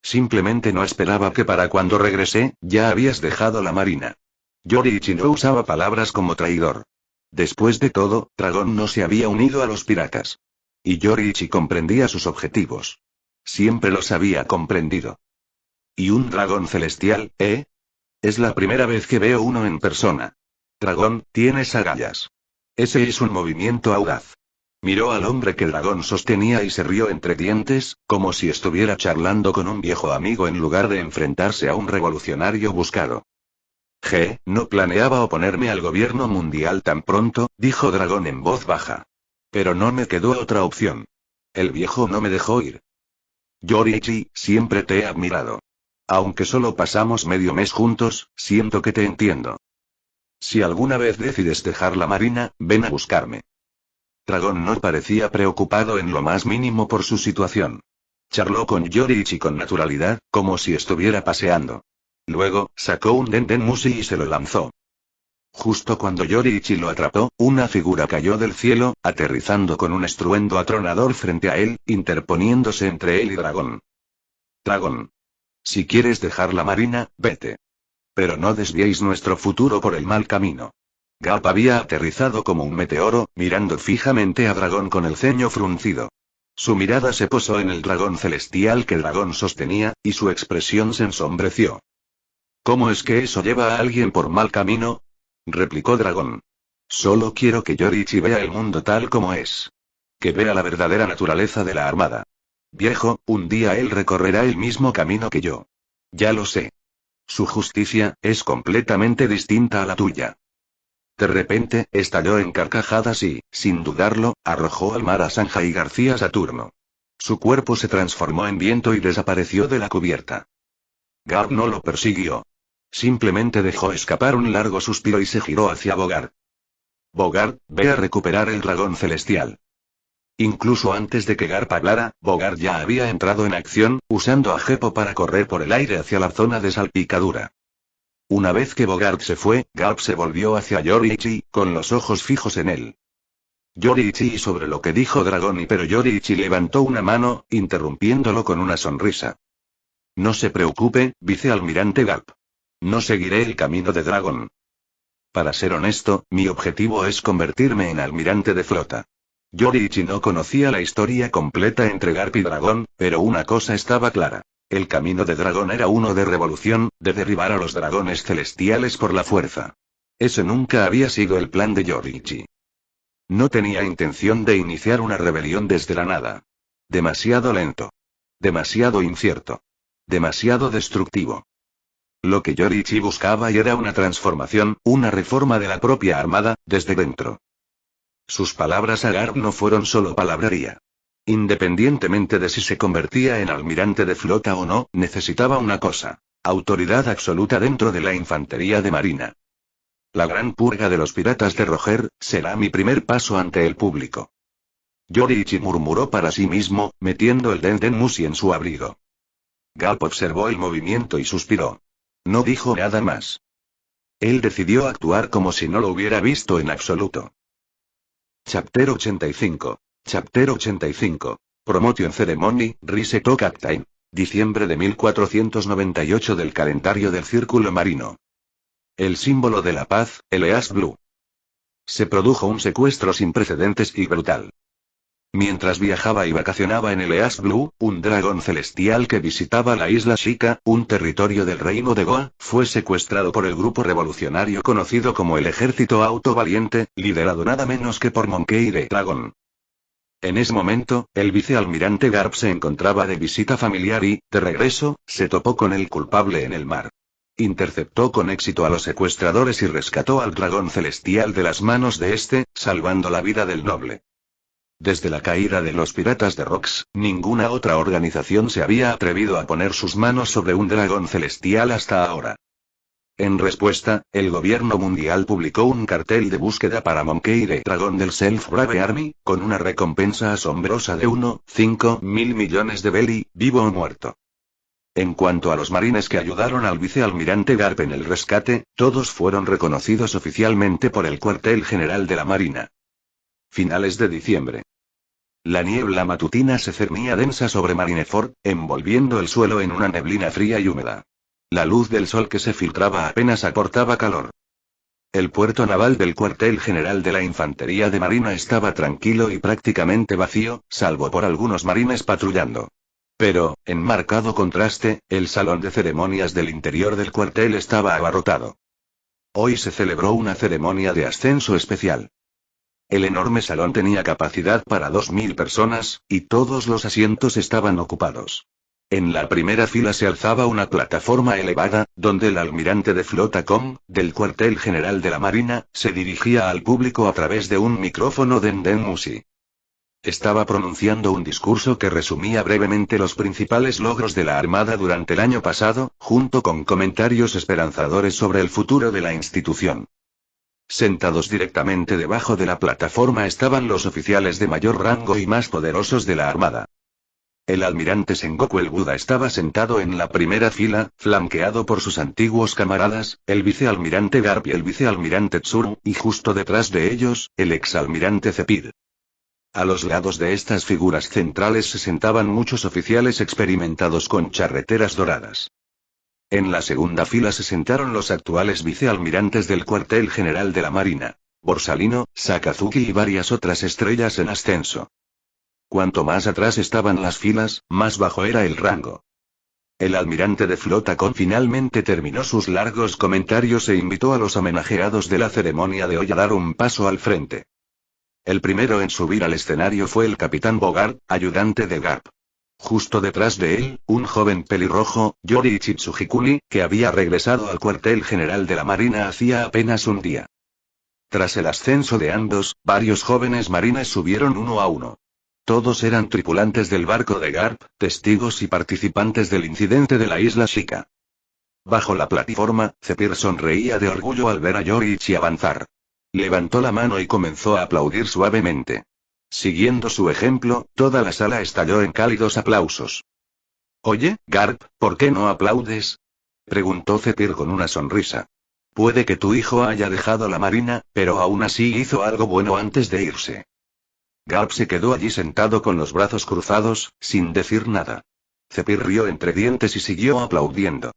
Simplemente no esperaba que para cuando regresé, ya habías dejado la marina. Yoriichi no usaba palabras como traidor. Después de todo, Dragón no se había unido a los piratas. Y Yoriichi comprendía sus objetivos. Siempre los había comprendido. ¿Y un dragón celestial, eh? Es la primera vez que veo uno en persona. Dragón, tienes agallas. Ese es un movimiento audaz. Miró al hombre que Dragón sostenía y se rió entre dientes, como si estuviera charlando con un viejo amigo en lugar de enfrentarse a un revolucionario buscado. No planeaba oponerme al gobierno mundial tan pronto, dijo Dragón en voz baja. Pero no me quedó otra opción. El viejo no me dejó ir. Yoriichi, siempre te he admirado. Aunque solo pasamos medio mes juntos, siento que te entiendo. Si alguna vez decides dejar la marina, ven a buscarme. Dragón no parecía preocupado en lo más mínimo por su situación. Charló con Yoriichi con naturalidad, como si estuviera paseando. Luego, sacó un Dendenmushi y se lo lanzó. Justo cuando Yoriichi lo atrapó, una figura cayó del cielo, aterrizando con un estruendo atronador frente a él, interponiéndose entre él y Dragón. Dragón. Si quieres dejar la marina, vete. Pero no desviéis nuestro futuro por el mal camino. Garp había aterrizado como un meteoro, mirando fijamente a Dragón con el ceño fruncido. Su mirada se posó en el dragón celestial que Dragón sostenía, y su expresión se ensombreció. ¿Cómo es que eso lleva a alguien por mal camino? Replicó Dragón. Solo quiero que Yoriichi vea el mundo tal como es. Que vea la verdadera naturaleza de la armada. Viejo, un día él recorrerá el mismo camino que yo. Ya lo sé. Su justicia es completamente distinta a la tuya. De repente, estalló en carcajadas y, sin dudarlo, arrojó al mar a Sanja y García Saturno. Su cuerpo se transformó en viento y desapareció de la cubierta. Garp no lo persiguió. Simplemente dejó escapar un largo suspiro y se giró hacia Bogart. Bogart, ve a recuperar el dragón celestial. Incluso antes de que Garp hablara, Bogart ya había entrado en acción, usando a Geppo para correr por el aire hacia la zona de salpicadura. Una vez que Bogart se fue, Garp se volvió hacia Yoriichi, con los ojos fijos en él. Yoriichi sobre lo que dijo Dragón pero Yoriichi levantó una mano, interrumpiéndolo con una sonrisa. No se preocupe, vicealmirante Garp. No seguiré el camino de Dragón. Para ser honesto, mi objetivo es convertirme en almirante de flota. Yoriichi no conocía la historia completa entre Garp y Dragón, pero una cosa estaba clara. El camino de Dragón era uno de revolución, de derribar a los dragones celestiales por la fuerza. Ese nunca había sido el plan de Yoriichi. No tenía intención de iniciar una rebelión desde la nada. Demasiado lento. Demasiado incierto. Demasiado destructivo. Lo que Yoriichi buscaba era una transformación, una reforma de la propia armada, desde dentro. Sus palabras a Garp no fueron solo palabrería. Independientemente de si se convertía en almirante de flota o no, necesitaba una cosa: autoridad absoluta dentro de la infantería de marina. La gran purga de los piratas de Roger será mi primer paso ante el público. Yoriichi murmuró para sí mismo, metiendo el Dendenmushi en su abrigo. Garp observó el movimiento y suspiró. No dijo nada más. Él decidió actuar como si no lo hubiera visto en absoluto. Chapter 85. Chapter 85. Promotion Ceremony, Reset Captain. Diciembre de 1498 del calendario del Círculo Marino. El símbolo de la paz, el East Blue. Se produjo un secuestro sin precedentes y brutal. Mientras viajaba y vacacionaba en el East Blue, un dragón celestial que visitaba la isla Shika, un territorio del reino de Goa, fue secuestrado por el grupo revolucionario conocido como el Ejército Auto Valiente, liderado nada menos que por Monkey D. Dragon. En ese momento, el vicealmirante Garp se encontraba de visita familiar y, de regreso, se topó con el culpable en el mar. Interceptó con éxito a los secuestradores y rescató al dragón celestial de las manos de este, salvando la vida del noble. Desde la caída de los piratas de Rocks, ninguna otra organización se había atrevido a poner sus manos sobre un dragón celestial hasta ahora. En respuesta, el gobierno mundial publicó un cartel de búsqueda para Monkey D. Dragon del Self-Brave Army, con una recompensa asombrosa de 1,5 mil millones de belly, vivo o muerto. En cuanto a los marines que ayudaron al vicealmirante Garp en el rescate, todos fueron reconocidos oficialmente por el cuartel general de la Marina. Finales de diciembre. La niebla matutina se cernía densa sobre Marineford, envolviendo el suelo en una neblina fría y húmeda. La luz del sol que se filtraba apenas aportaba calor. El puerto naval del cuartel general de la Infantería de Marina estaba tranquilo y prácticamente vacío, salvo por algunos marines patrullando. Pero, en marcado contraste, el salón de ceremonias del interior del cuartel estaba abarrotado. Hoy se celebró una ceremonia de ascenso especial. El enorme salón tenía capacidad para 2000 personas, y todos los asientos estaban ocupados. En la primera fila se alzaba una plataforma elevada, donde el almirante de flota del cuartel general de la Marina, se dirigía al público a través de un micrófono de Musi. Estaba pronunciando un discurso que resumía brevemente los principales logros de la Armada durante el año pasado, junto con comentarios esperanzadores sobre el futuro de la institución. Sentados directamente debajo de la plataforma estaban los oficiales de mayor rango y más poderosos de la Armada. El almirante Sengoku el Buda estaba sentado en la primera fila, flanqueado por sus antiguos camaradas, el vicealmirante Garp y el vicealmirante Tsuru, y justo detrás de ellos, el exalmirante Zephyr. A los lados de estas figuras centrales se sentaban muchos oficiales experimentados con charreteras doradas. En la segunda fila se sentaron los actuales vicealmirantes del cuartel general de la Marina, Borsalino, Sakazuki y varias otras estrellas en ascenso. Cuanto más atrás estaban las filas, más bajo era el rango. El almirante de flota finalmente terminó sus largos comentarios e invitó a los homenajeados de la ceremonia de hoy a dar un paso al frente. El primero en subir al escenario fue el capitán Bogart, ayudante de Garp. Justo detrás de él, un joven pelirrojo, Yoriichi Tsujikuni, que había regresado al cuartel general de la Marina hacía apenas un día. Tras el ascenso de ambos, varios jóvenes marines subieron uno a uno. Todos eran tripulantes del barco de Garp, testigos y participantes del incidente de la isla Shika. Bajo la plataforma, Zephyr sonreía de orgullo al ver a Yoriichi avanzar. Levantó la mano y comenzó a aplaudir suavemente. Siguiendo su ejemplo, toda la sala estalló en cálidos aplausos. «Oye, Garp, ¿por qué no aplaudes?», preguntó Zephyr con una sonrisa. «Puede que tu hijo haya dejado la marina, pero aún así hizo algo bueno antes de irse». Garp se quedó allí sentado con los brazos cruzados, sin decir nada. Zephyr rió entre dientes y siguió aplaudiendo.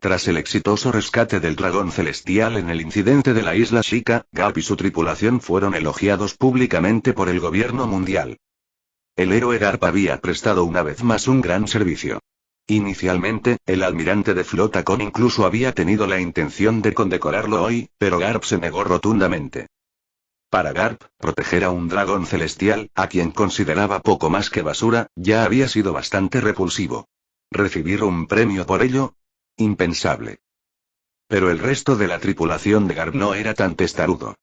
Tras el exitoso rescate del dragón celestial en el incidente de la isla Shika, Garp y su tripulación fueron elogiados públicamente por el gobierno mundial. El héroe Garp había prestado una vez más un gran servicio. Inicialmente, el almirante de flota incluso había tenido la intención de condecorarlo hoy, pero Garp se negó rotundamente. Para Garp, proteger a un dragón celestial, a quien consideraba poco más que basura, ya había sido bastante repulsivo. ¿Recibir un premio por ello? Impensable. Pero el resto de la tripulación de Garp no era tan testarudo.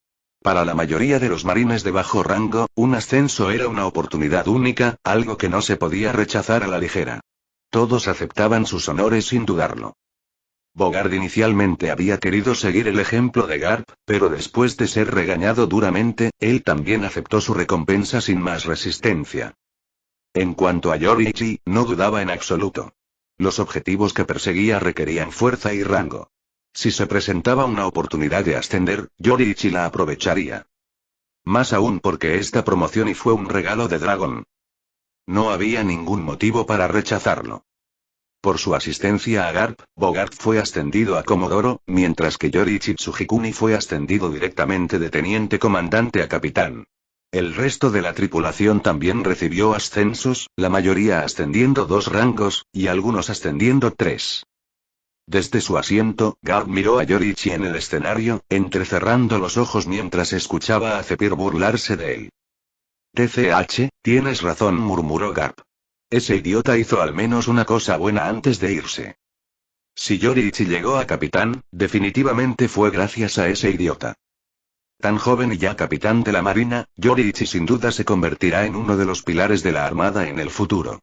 Para la mayoría de los marines de bajo rango, un ascenso era una oportunidad única, algo que no se podía rechazar a la ligera. Todos aceptaban sus honores sin dudarlo. Bogart inicialmente había querido seguir el ejemplo de Garp, pero después de ser regañado duramente, él también aceptó su recompensa sin más resistencia. En cuanto a Yoriichi, no dudaba en absoluto. Los objetivos que perseguía requerían fuerza y rango. Si se presentaba una oportunidad de ascender, Yoriichi la aprovecharía. Más aún porque esta promoción fue un regalo de Dragon. No había ningún motivo para rechazarlo. Por su asistencia a Garp, Bogart fue ascendido a Comodoro, mientras que Yoriichi Tsujikuni fue ascendido directamente de teniente comandante a capitán. El resto de la tripulación también recibió ascensos, la mayoría ascendiendo 2 rangos, y algunos ascendiendo 3. Desde su asiento, Garp miró a Yoriichi en el escenario, entrecerrando los ojos mientras escuchaba a Zephyr burlarse de él. «TCH, tienes razón», murmuró Garp. Ese idiota hizo al menos una cosa buena antes de irse. Si Yoriichi llegó a capitán, definitivamente fue gracias a ese idiota. Tan joven y ya capitán de la marina, Yoriichi sin duda se convertirá en uno de los pilares de la armada en el futuro.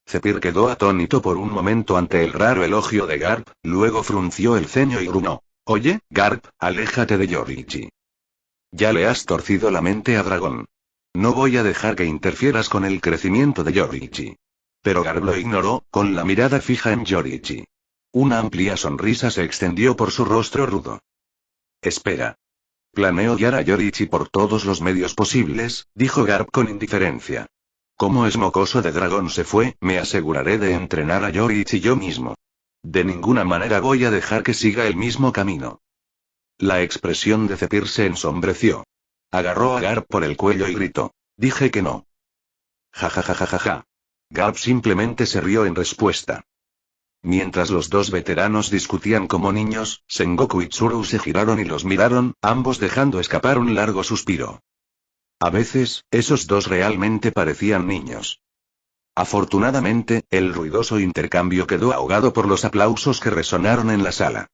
Zephyr quedó atónito por un momento ante el raro elogio de Garp, luego frunció el ceño y gruñó. «Oye, Garp, aléjate de Yoriichi. Ya le has torcido la mente a Dragón. No voy a dejar que interfieras con el crecimiento de Yoriichi». Pero Garp lo ignoró, con la mirada fija en Yoriichi. Una amplia sonrisa se extendió por su rostro rudo. «Espera. Planeo guiar a Yoriichi por todos los medios posibles, dijo Garp con indiferencia. Como es mocoso de dragón se fue, me aseguraré de entrenar a Yoriichi yo mismo. De ninguna manera voy a dejar que siga el mismo camino. La expresión de Zephyr se ensombreció. Agarró a Garp por el cuello y gritó. Dije que no. Ja ja ja ja ja ja. Garp simplemente se rió en respuesta. Mientras los dos veteranos discutían como niños, Sengoku y Tsuru se giraron y los miraron, ambos dejando escapar un largo suspiro. A veces, esos dos realmente parecían niños. Afortunadamente, el ruidoso intercambio quedó ahogado por los aplausos que resonaron en la sala.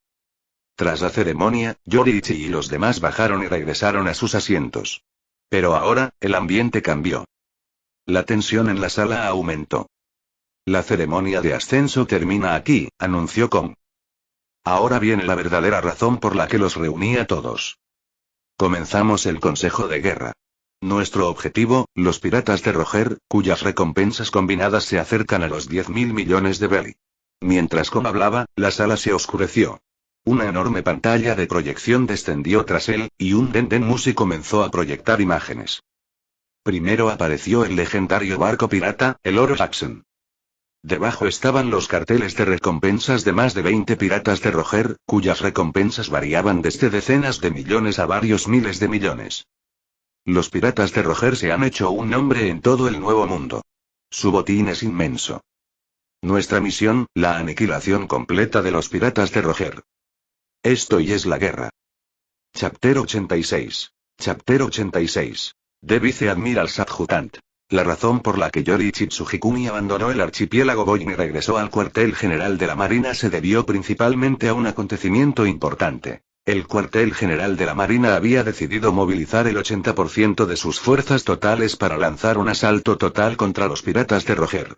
Tras la ceremonia, Yoriichi y los demás bajaron y regresaron a sus asientos. Pero ahora, el ambiente cambió. La tensión en la sala aumentó. La ceremonia de ascenso termina aquí, anunció Kong. Ahora viene la verdadera razón por la que los reuní a todos. Comenzamos el Consejo de Guerra. Nuestro objetivo, los piratas de Roger, cuyas recompensas combinadas se acercan a los 10.000 millones de belly. Mientras Kong hablaba, la sala se oscureció. Una enorme pantalla de proyección descendió tras él, y un Dendenmusi comenzó a proyectar imágenes. Primero apareció el legendario barco pirata, el Oro Jackson. Debajo estaban los carteles de recompensas de más de 20 piratas de Roger, cuyas recompensas variaban desde decenas de millones a varios miles de millones. Los piratas de Roger se han hecho un nombre en todo el Nuevo Mundo. Su botín es inmenso. Nuestra misión, la aniquilación completa de los piratas de Roger. Esto y es la guerra. Chapter 86. Chapter 86. De Viceadmiral Adjutant. La razón por la que Yoriichi Tsujikuni abandonó el archipiélago Boin y regresó al cuartel general de la Marina se debió principalmente a un acontecimiento importante. El cuartel general de la Marina había decidido movilizar el 80% de sus fuerzas totales para lanzar un asalto total contra los piratas de Roger.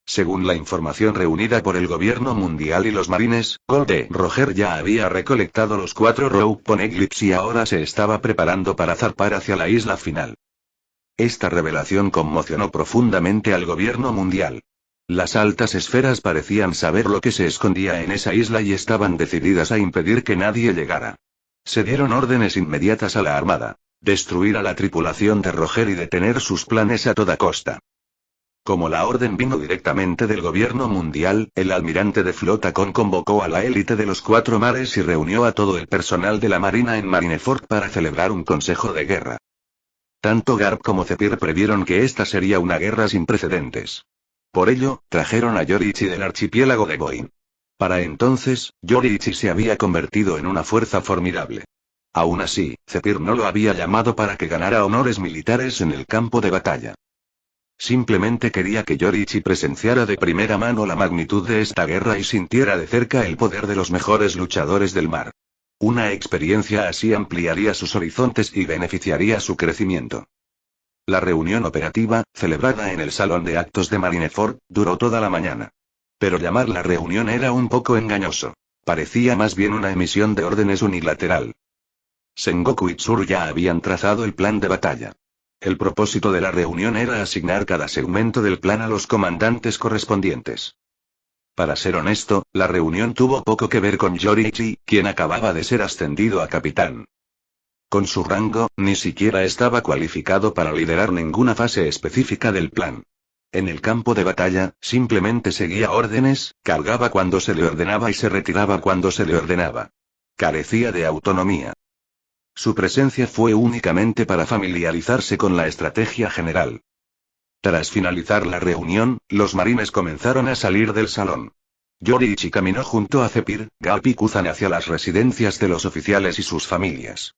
Según la información reunida por el gobierno mundial y los marines, Gold de Roger ya había recolectado los 4 Rogue Poneglyphs y ahora se estaba preparando para zarpar hacia la isla final. Esta revelación conmocionó profundamente al gobierno mundial. Las altas esferas parecían saber lo que se escondía en esa isla y estaban decididas a impedir que nadie llegara. Se dieron órdenes inmediatas a la armada: destruir a la tripulación de Roger y detener sus planes a toda costa. Como la orden vino directamente del gobierno mundial, el almirante de flota convocó a la élite de los 4 mares y reunió a todo el personal de la Marina en Marineford para celebrar un consejo de guerra. Tanto Garp como Zephyr previeron que esta sería una guerra sin precedentes. Por ello, trajeron a Yoriichi del archipiélago de Boin. Para entonces, Yoriichi se había convertido en una fuerza formidable. Aún así, Zephyr no lo había llamado para que ganara honores militares en el campo de batalla. Simplemente quería que Yoriichi presenciara de primera mano la magnitud de esta guerra y sintiera de cerca el poder de los mejores luchadores del mar. Una experiencia así ampliaría sus horizontes y beneficiaría su crecimiento. La reunión operativa, celebrada en el salón de actos de Marineford, duró toda la mañana. Pero llamar la reunión era un poco engañoso. Parecía más bien una emisión de órdenes unilateral. Sengoku y Tsuru ya habían trazado el plan de batalla. El propósito de la reunión era asignar cada segmento del plan a los comandantes correspondientes. Para ser honesto, la reunión tuvo poco que ver con Yoriichi, quien acababa de ser ascendido a capitán. Con su rango, ni siquiera estaba cualificado para liderar ninguna fase específica del plan. En el campo de batalla, simplemente seguía órdenes, cargaba cuando se le ordenaba y se retiraba cuando se le ordenaba. Carecía de autonomía. Su presencia fue únicamente para familiarizarse con la estrategia general. Tras finalizar la reunión, los marines comenzaron a salir del salón. Yoriichi caminó junto a Zephyr, Garp y Kuzan hacia las residencias de los oficiales y sus familias.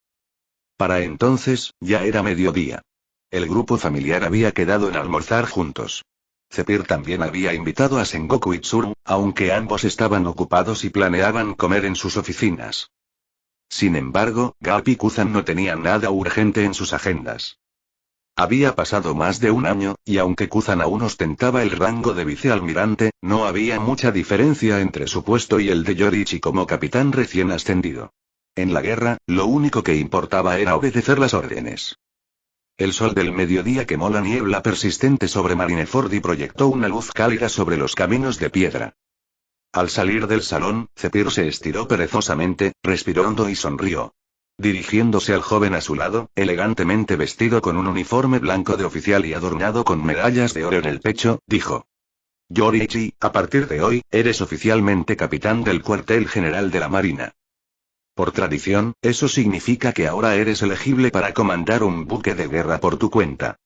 Para entonces, ya era mediodía. El grupo familiar había quedado en almorzar juntos. Zephyr también había invitado a Sengoku y Tsuru, aunque ambos estaban ocupados y planeaban comer en sus oficinas. Sin embargo, Garp y Kuzan no tenían nada urgente en sus agendas. Había pasado más de un año, y aunque Kuzan aún ostentaba el rango de vicealmirante, no había mucha diferencia entre su puesto y el de Yoriichi como capitán recién ascendido. En la guerra, lo único que importaba era obedecer las órdenes. El sol del mediodía quemó la niebla persistente sobre Marineford y proyectó una luz cálida sobre los caminos de piedra. Al salir del salón, Zephyr se estiró perezosamente, respiró hondo y sonrió. Dirigiéndose al joven a su lado, elegantemente vestido con un uniforme blanco de oficial y adornado con medallas de oro en el pecho, dijo: Yoriichi, a partir de hoy, eres oficialmente capitán del cuartel general de la Marina. Por tradición, eso significa que ahora eres elegible para comandar un buque de guerra por tu cuenta.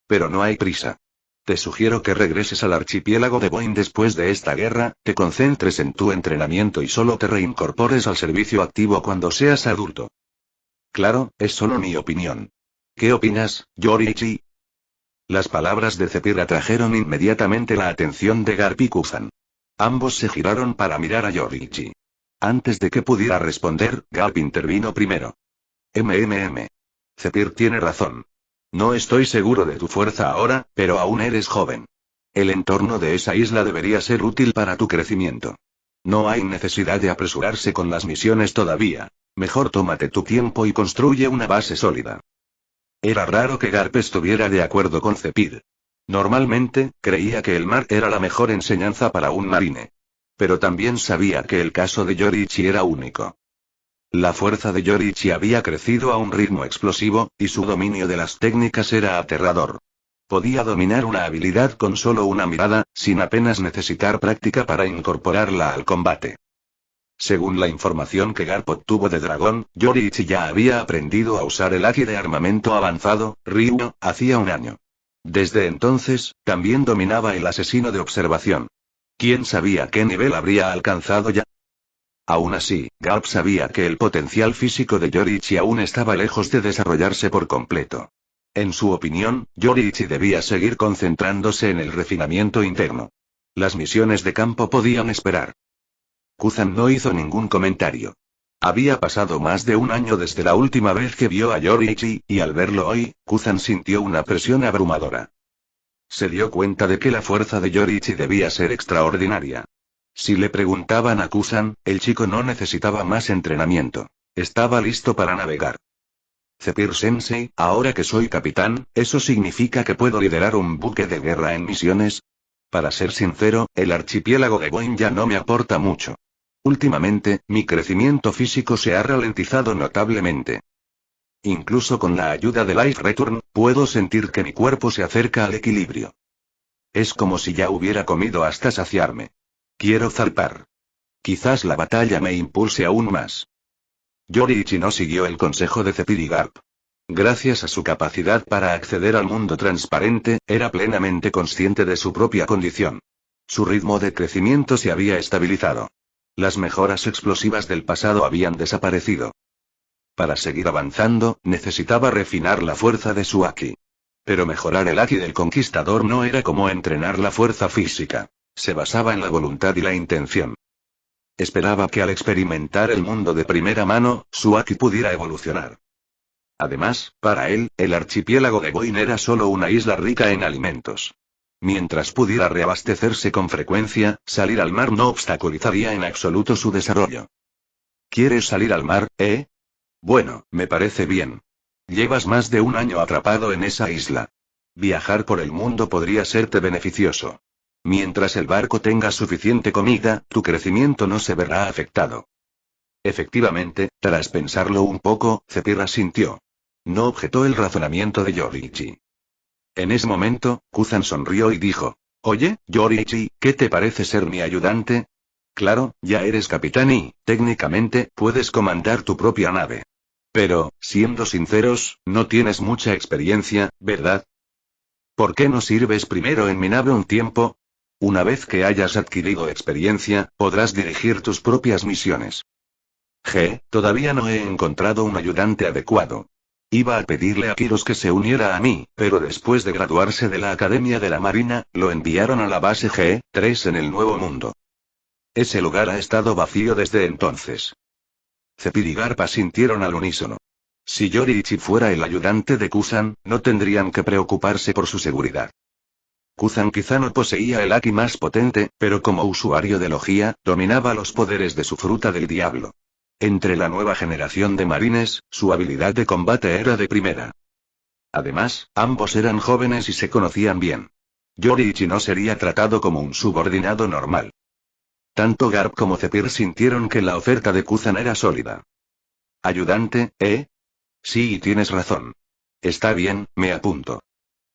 Pero no hay prisa. Te sugiero que regreses al archipiélago de Boeing después de esta guerra, te concentres en tu entrenamiento y solo te reincorpores al servicio activo cuando seas adulto. Claro, es solo mi opinión. ¿Qué opinas, Yoriichi? Las palabras de Zephyr atrajeron inmediatamente la atención de Garp y Kuzan. Ambos se giraron para mirar a Yoriichi. Antes de que pudiera responder, Garp intervino primero. Zephyr tiene razón. No estoy seguro de tu fuerza ahora, pero aún eres joven. El entorno de esa isla debería ser útil para tu crecimiento. No hay necesidad de apresurarse con las misiones todavía. Mejor tómate tu tiempo y construye una base sólida. Era raro que Garp estuviera de acuerdo con Zephyr. Normalmente, creía que el mar era la mejor enseñanza para un marine. Pero también sabía que el caso de Yoriichi era único. La fuerza de Yoriichi había crecido a un ritmo explosivo, y su dominio de las técnicas era aterrador. Podía dominar una habilidad con solo una mirada, sin apenas necesitar práctica para incorporarla al combate. Según la información que Garp obtuvo de Dragón, Yoriichi ya había aprendido a usar el haki de armamento avanzado, Ryu, hacía un año. Desde entonces, también dominaba el asesino de observación. ¿Quién sabía qué nivel habría alcanzado ya? Aún así, Garp sabía que el potencial físico de Yoriichi aún estaba lejos de desarrollarse por completo. En su opinión, Yoriichi debía seguir concentrándose en el refinamiento interno. Las misiones de campo podían esperar. Kuzan no hizo ningún comentario. Había pasado más de un año desde la última vez que vio a Yoriichi, y al verlo hoy, Kuzan sintió una presión abrumadora. Se dio cuenta de que la fuerza de Yoriichi debía ser extraordinaria. Si le preguntaban a Kuzan, el chico no necesitaba más entrenamiento. Estaba listo para navegar. Zephyr-sensei, ahora que soy capitán, ¿eso significa que puedo liderar un buque de guerra en misiones? Para ser sincero, el archipiélago de Boeing ya no me aporta mucho. Últimamente, mi crecimiento físico se ha ralentizado notablemente. Incluso con la ayuda de Life Return, puedo sentir que mi cuerpo se acerca al equilibrio. Es como si ya hubiera comido hasta saciarme. Quiero zarpar. Quizás la batalla me impulse aún más. Yoriichi no siguió el consejo de Zephyr y Garp. Gracias a su capacidad para acceder al mundo transparente, era plenamente consciente de su propia condición. Su ritmo de crecimiento se había estabilizado. Las mejoras explosivas del pasado habían desaparecido. Para seguir avanzando, necesitaba refinar la fuerza de su haki. Pero mejorar el haki del conquistador no era como entrenar la fuerza física. Se basaba en la voluntad y la intención. Esperaba que al experimentar el mundo de primera mano, su haki pudiera evolucionar. Además, para él, el archipiélago de Boeing era solo una isla rica en alimentos. Mientras pudiera reabastecerse con frecuencia, salir al mar no obstaculizaría en absoluto su desarrollo. ¿Quieres salir al mar, eh? Bueno, me parece bien. Llevas más de un año atrapado en esa isla. Viajar por el mundo podría serte beneficioso. Mientras el barco tenga suficiente comida, tu crecimiento no se verá afectado. Efectivamente, tras pensarlo un poco, Zephyr asintió. No objetó el razonamiento de Yoriichi. En ese momento, Kuzan sonrió y dijo: Oye, Yoriichi, ¿qué te parece ser mi ayudante? Claro, ya eres capitán y, técnicamente, puedes comandar tu propia nave. Pero, siendo sinceros, no tienes mucha experiencia, ¿verdad? ¿Por qué no sirves primero en mi nave un tiempo? Una vez que hayas adquirido experiencia, podrás dirigir tus propias misiones. Todavía no he encontrado un ayudante adecuado. Iba a pedirle a Kiros que se uniera a mí, pero después de graduarse de la Academia de la Marina, lo enviaron a la base G3 en el Nuevo Mundo. Ese lugar ha estado vacío desde entonces. Zephyr y Garp asintieron al unísono. Si Yoriichi fuera el ayudante de Kuzan, no tendrían que preocuparse por su seguridad. Kuzan quizá no poseía el haki más potente, pero como usuario de Logia, dominaba los poderes de su fruta del diablo. Entre la nueva generación de marines, su habilidad de combate era de primera. Además, ambos eran jóvenes y se conocían bien. Yoriichi no sería tratado como un subordinado normal. Tanto Garp como Zephyr sintieron que la oferta de Kuzan era sólida. ¿Ayudante, eh? Sí, tienes razón. Está bien, me apunto.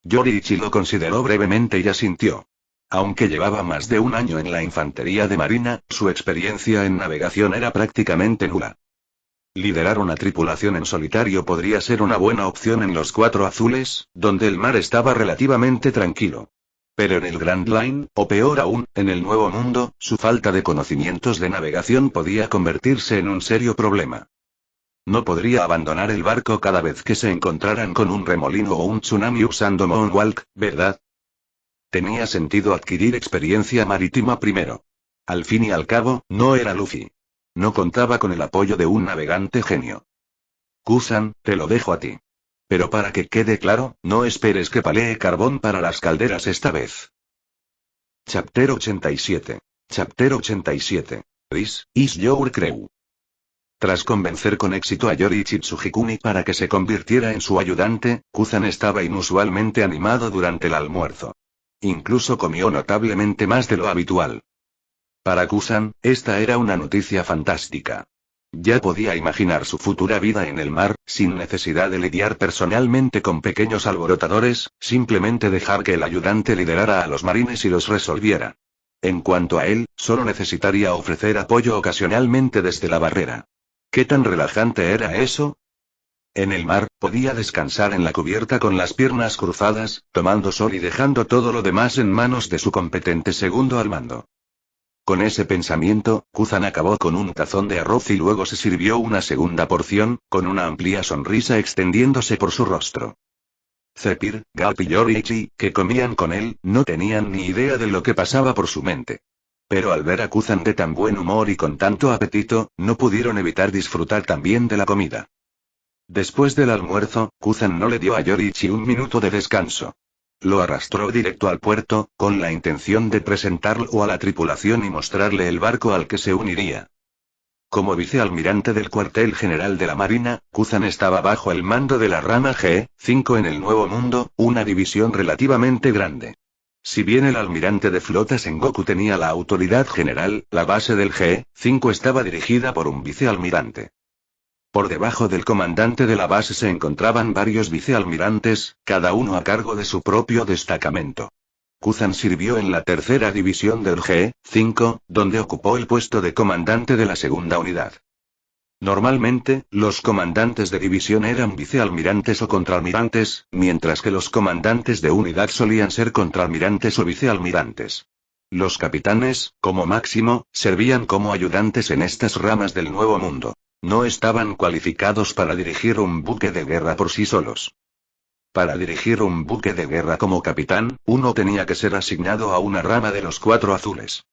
Yoriichi lo consideró brevemente y asintió. Aunque llevaba más de un año en la infantería de marina, su experiencia en navegación era prácticamente nula. Liderar una tripulación en solitario podría ser una buena opción en los Cuatro Azules, donde el mar estaba relativamente tranquilo. Pero en el Grand Line, o peor aún, en el Nuevo Mundo, su falta de conocimientos de navegación podía convertirse en un serio problema. No podría abandonar el barco cada vez que se encontraran con un remolino o un tsunami usando Moonwalk, ¿verdad? Tenía sentido adquirir experiencia marítima primero. Al fin y al cabo, no era Luffy. No contaba con el apoyo de un navegante genio. Kusan, te lo dejo a ti. Pero para que quede claro, no esperes que palee carbón para las calderas esta vez. Chapter 87. Chapter 87. This is your crew. Tras convencer con éxito a Yoriichi Tsujikuni para que se convirtiera en su ayudante, Kuzan estaba inusualmente animado durante el almuerzo. Incluso comió notablemente más de lo habitual. Para Kuzan, esta era una noticia fantástica. Ya podía imaginar su futura vida en el mar, sin necesidad de lidiar personalmente con pequeños alborotadores, simplemente dejar que el ayudante liderara a los marines y los resolviera. En cuanto a él, solo necesitaría ofrecer apoyo ocasionalmente desde la barrera. ¿Qué tan relajante era eso? En el mar, podía descansar en la cubierta con las piernas cruzadas, tomando sol y dejando todo lo demás en manos de su competente segundo al mando. Con ese pensamiento, Kuzan acabó con un tazón de arroz y luego se sirvió una segunda porción, con una amplia sonrisa extendiéndose por su rostro. Zephyr, Garp y Yoriichi, que comían con él, no tenían ni idea de lo que pasaba por su mente. Pero al ver a Kuzan de tan buen humor y con tanto apetito, no pudieron evitar disfrutar también de la comida. Después del almuerzo, Kuzan no le dio a Yoriichi un minuto de descanso. Lo arrastró directo al puerto, con la intención de presentarlo a la tripulación y mostrarle el barco al que se uniría. Como vicealmirante del cuartel general de la Marina, Kuzan estaba bajo el mando de la rama G5 en el Nuevo Mundo, una división relativamente grande. Si bien el almirante de flota Sengoku tenía la autoridad general, la base del G5 estaba dirigida por un vicealmirante. Por debajo del comandante de la base se encontraban varios vicealmirantes, cada uno a cargo de su propio destacamento. Kuzan sirvió en la tercera división del G5, donde ocupó el puesto de comandante de la segunda unidad. Normalmente, los comandantes de división eran vicealmirantes o contraalmirantes, mientras que los comandantes de unidad solían ser contraalmirantes o vicealmirantes. Los capitanes, como máximo, servían como ayudantes en estas ramas del Nuevo Mundo. No estaban cualificados para dirigir un buque de guerra por sí solos. Para dirigir un buque de guerra como capitán, uno tenía que ser asignado a una rama de los Cuatro Azules.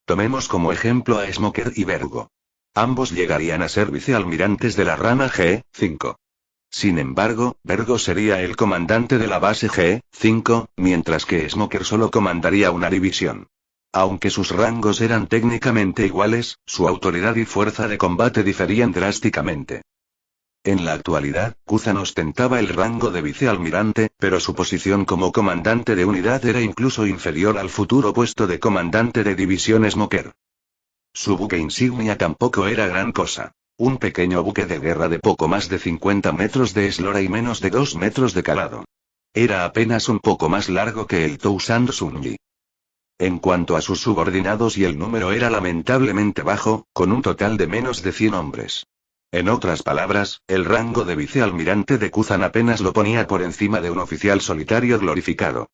Tomemos como ejemplo a Smoker y Vergo. Ambos llegarían a ser vicealmirantes de la rama G5. Sin embargo, Vergo sería el comandante de la base G5, mientras que Smoker solo comandaría una división. Aunque sus rangos eran técnicamente iguales, su autoridad y fuerza de combate diferían drásticamente. En la actualidad, Kuzan ostentaba el rango de vicealmirante, pero su posición como comandante de unidad era incluso inferior al futuro puesto de comandante de división Smoker. Su buque insignia tampoco era gran cosa. Un pequeño buque de guerra de poco más de 50 metros de eslora y menos de 2 metros de calado. Era apenas un poco más largo que el Tousand Sunji. En cuanto a sus subordinados, y el número era lamentablemente bajo, con un total de menos de 100 hombres. En otras palabras, el rango de vicealmirante de Kuzan apenas lo ponía por encima de un oficial solitario glorificado.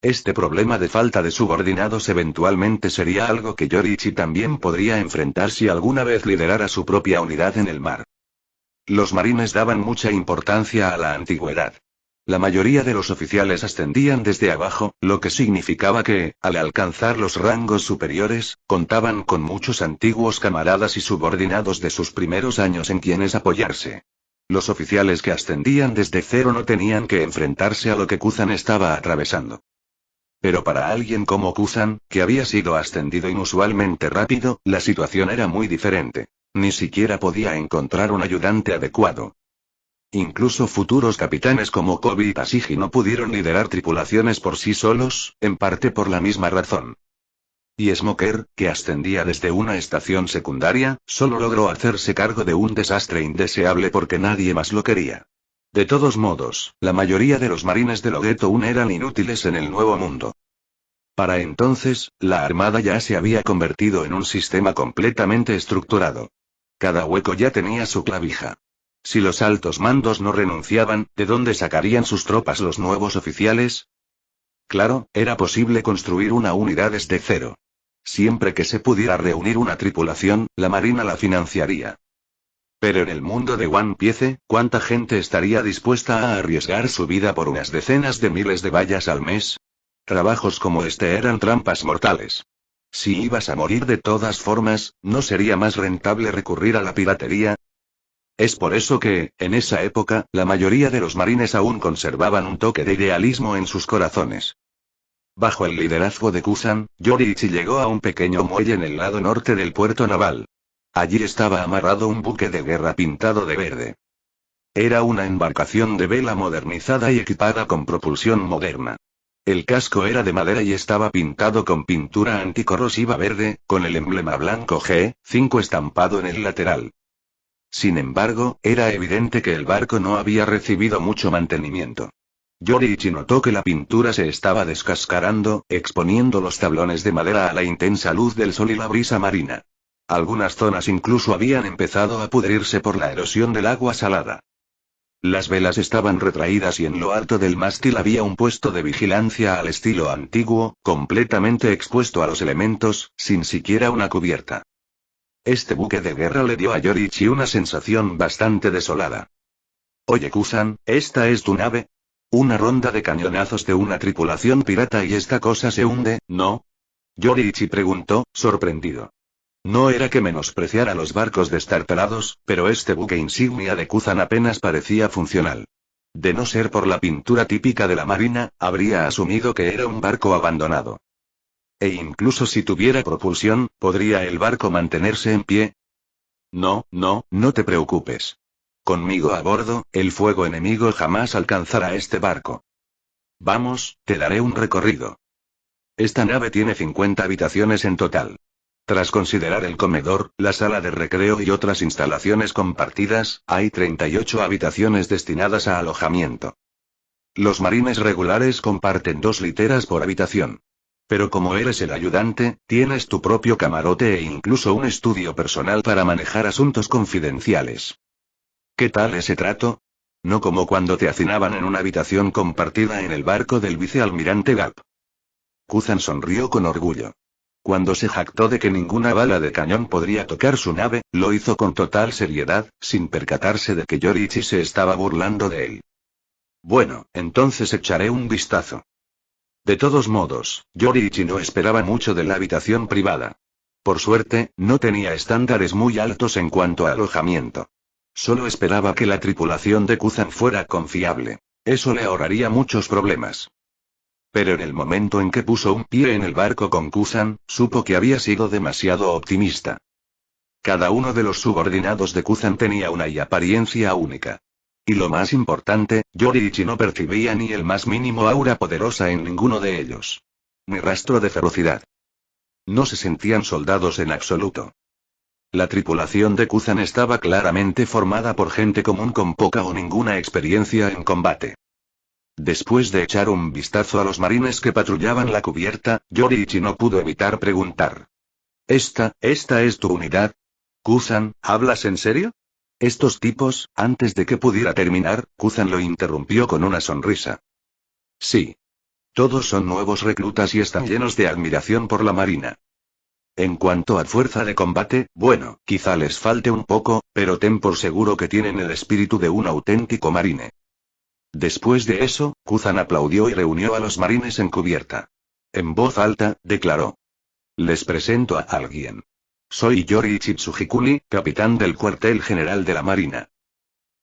Este problema de falta de subordinados eventualmente sería algo que Yoriichi también podría enfrentar si alguna vez liderara su propia unidad en el mar. Los marines daban mucha importancia a la antigüedad. La mayoría de los oficiales ascendían desde abajo, lo que significaba que, al alcanzar los rangos superiores, contaban con muchos antiguos camaradas y subordinados de sus primeros años en quienes apoyarse. Los oficiales que ascendían desde cero no tenían que enfrentarse a lo que Kuzan estaba atravesando. Pero para alguien como Kuzan, que había sido ascendido inusualmente rápido, la situación era muy diferente. Ni siquiera podía encontrar un ayudante adecuado. Incluso futuros capitanes como Kobe y Tashigi no pudieron liderar tripulaciones por sí solos, en parte por la misma razón. Y Smoker, que ascendía desde una estación secundaria, solo logró hacerse cargo de un desastre indeseable porque nadie más lo quería. De todos modos, la mayoría de los marines de Logueto 1 eran inútiles en el Nuevo Mundo. Para entonces, la Armada ya se había convertido en un sistema completamente estructurado. Cada hueco ya tenía su clavija. Si los altos mandos no renunciaban, ¿de dónde sacarían sus tropas los nuevos oficiales? Claro, era posible construir una unidad desde cero. Siempre que se pudiera reunir una tripulación, la Marina la financiaría. Pero en el mundo de One Piece, ¿cuánta gente estaría dispuesta a arriesgar su vida por unas decenas de miles de vallas al mes? Trabajos como este eran trampas mortales. Si ibas a morir de todas formas, ¿no sería más rentable recurrir a la piratería? Es por eso que, en esa época, la mayoría de los marines aún conservaban un toque de idealismo en sus corazones. Bajo el liderazgo de Kusan, Yoriichi llegó a un pequeño muelle en el lado norte del puerto naval. Allí estaba amarrado un buque de guerra pintado de verde. Era una embarcación de vela modernizada y equipada con propulsión moderna. El casco era de madera y estaba pintado con pintura anticorrosiva verde, con el emblema blanco G5 estampado en el lateral. Sin embargo, era evidente que el barco no había recibido mucho mantenimiento. Yoriichi notó que la pintura se estaba descascarando, exponiendo los tablones de madera a la intensa luz del sol y la brisa marina. Algunas zonas incluso habían empezado a pudrirse por la erosión del agua salada. Las velas estaban retraídas y en lo alto del mástil había un puesto de vigilancia al estilo antiguo, completamente expuesto a los elementos, sin siquiera una cubierta. Este buque de guerra le dio a Yoriichi una sensación bastante desolada. Oye Kusan, ¿esta es tu nave? Una ronda de cañonazos de una tripulación pirata y esta cosa se hunde, ¿no? Yoriichi preguntó, sorprendido. No era que menospreciara los barcos destartalados, pero este buque insignia de Kusan apenas parecía funcional. De no ser por la pintura típica de la marina, habría asumido que era un barco abandonado. E incluso si tuviera propulsión, ¿podría el barco mantenerse en pie? No te preocupes. Conmigo a bordo, el fuego enemigo jamás alcanzará este barco. Vamos, te daré un recorrido. Esta nave tiene 50 habitaciones en total. Tras considerar el comedor, la sala de recreo y otras instalaciones compartidas, hay 38 habitaciones destinadas a alojamiento. Los marines regulares comparten 2 literas por habitación. Pero como eres el ayudante, tienes tu propio camarote e incluso un estudio personal para manejar asuntos confidenciales. ¿Qué tal ese trato? No como cuando te hacinaban en una habitación compartida en el barco del vicealmirante Gap. Kusan sonrió con orgullo. Cuando se jactó de que ninguna bala de cañón podría tocar su nave, lo hizo con total seriedad, sin percatarse de que Yoriichi se estaba burlando de él. Bueno, entonces echaré un vistazo. De todos modos, Yoriichi no esperaba mucho de la habitación privada. Por suerte, no tenía estándares muy altos en cuanto a alojamiento. Solo esperaba que la tripulación de Kusan fuera confiable. Eso le ahorraría muchos problemas. Pero en el momento en que puso un pie en el barco con Kusan, supo que había sido demasiado optimista. Cada uno de los subordinados de Kusan tenía una apariencia única. Y lo más importante, Yoriichi no percibía ni el más mínimo aura poderosa en ninguno de ellos. Ni rastro de ferocidad. No se sentían soldados en absoluto. La tripulación de Kusan estaba claramente formada por gente común con poca o ninguna experiencia en combate. Después de echar un vistazo a los marines que patrullaban la cubierta, Yoriichi no pudo evitar preguntar. ¿Esta es tu unidad? Kusan, ¿hablas en serio? Estos tipos, antes de que pudiera terminar, Kusan lo interrumpió con una sonrisa. Sí. Todos son nuevos reclutas y están llenos de admiración por la marina. En cuanto a fuerza de combate, bueno, quizá les falte un poco, pero ten por seguro que tienen el espíritu de un auténtico marine. Después de eso, Kusan aplaudió y reunió a los marines en cubierta. En voz alta, declaró. Les presento a alguien. Soy Yoriichi Tsujikuni, capitán del cuartel general de la marina.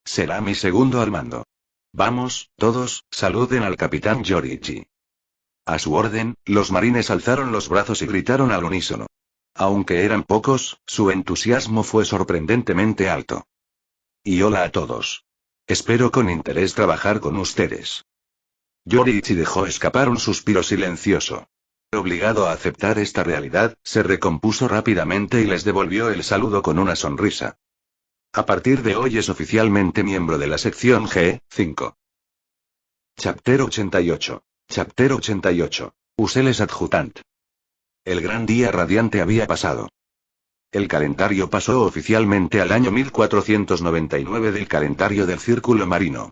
Será mi segundo al mando. Vamos, todos, saluden al capitán Yoriichi. A su orden, los marines alzaron los brazos y gritaron al unísono. Aunque eran pocos, su entusiasmo fue sorprendentemente alto. Y hola a todos. Espero con interés trabajar con ustedes. Yoriichi dejó escapar un suspiro silencioso. Obligado a aceptar esta realidad, se recompuso rápidamente y les devolvió el saludo con una sonrisa. A partir de hoy es oficialmente miembro de la sección G5. Chapter 88. Chapter 88. Useles Adjutant. El gran día radiante había pasado. El calendario pasó oficialmente al año 1499 del calendario del Círculo Marino.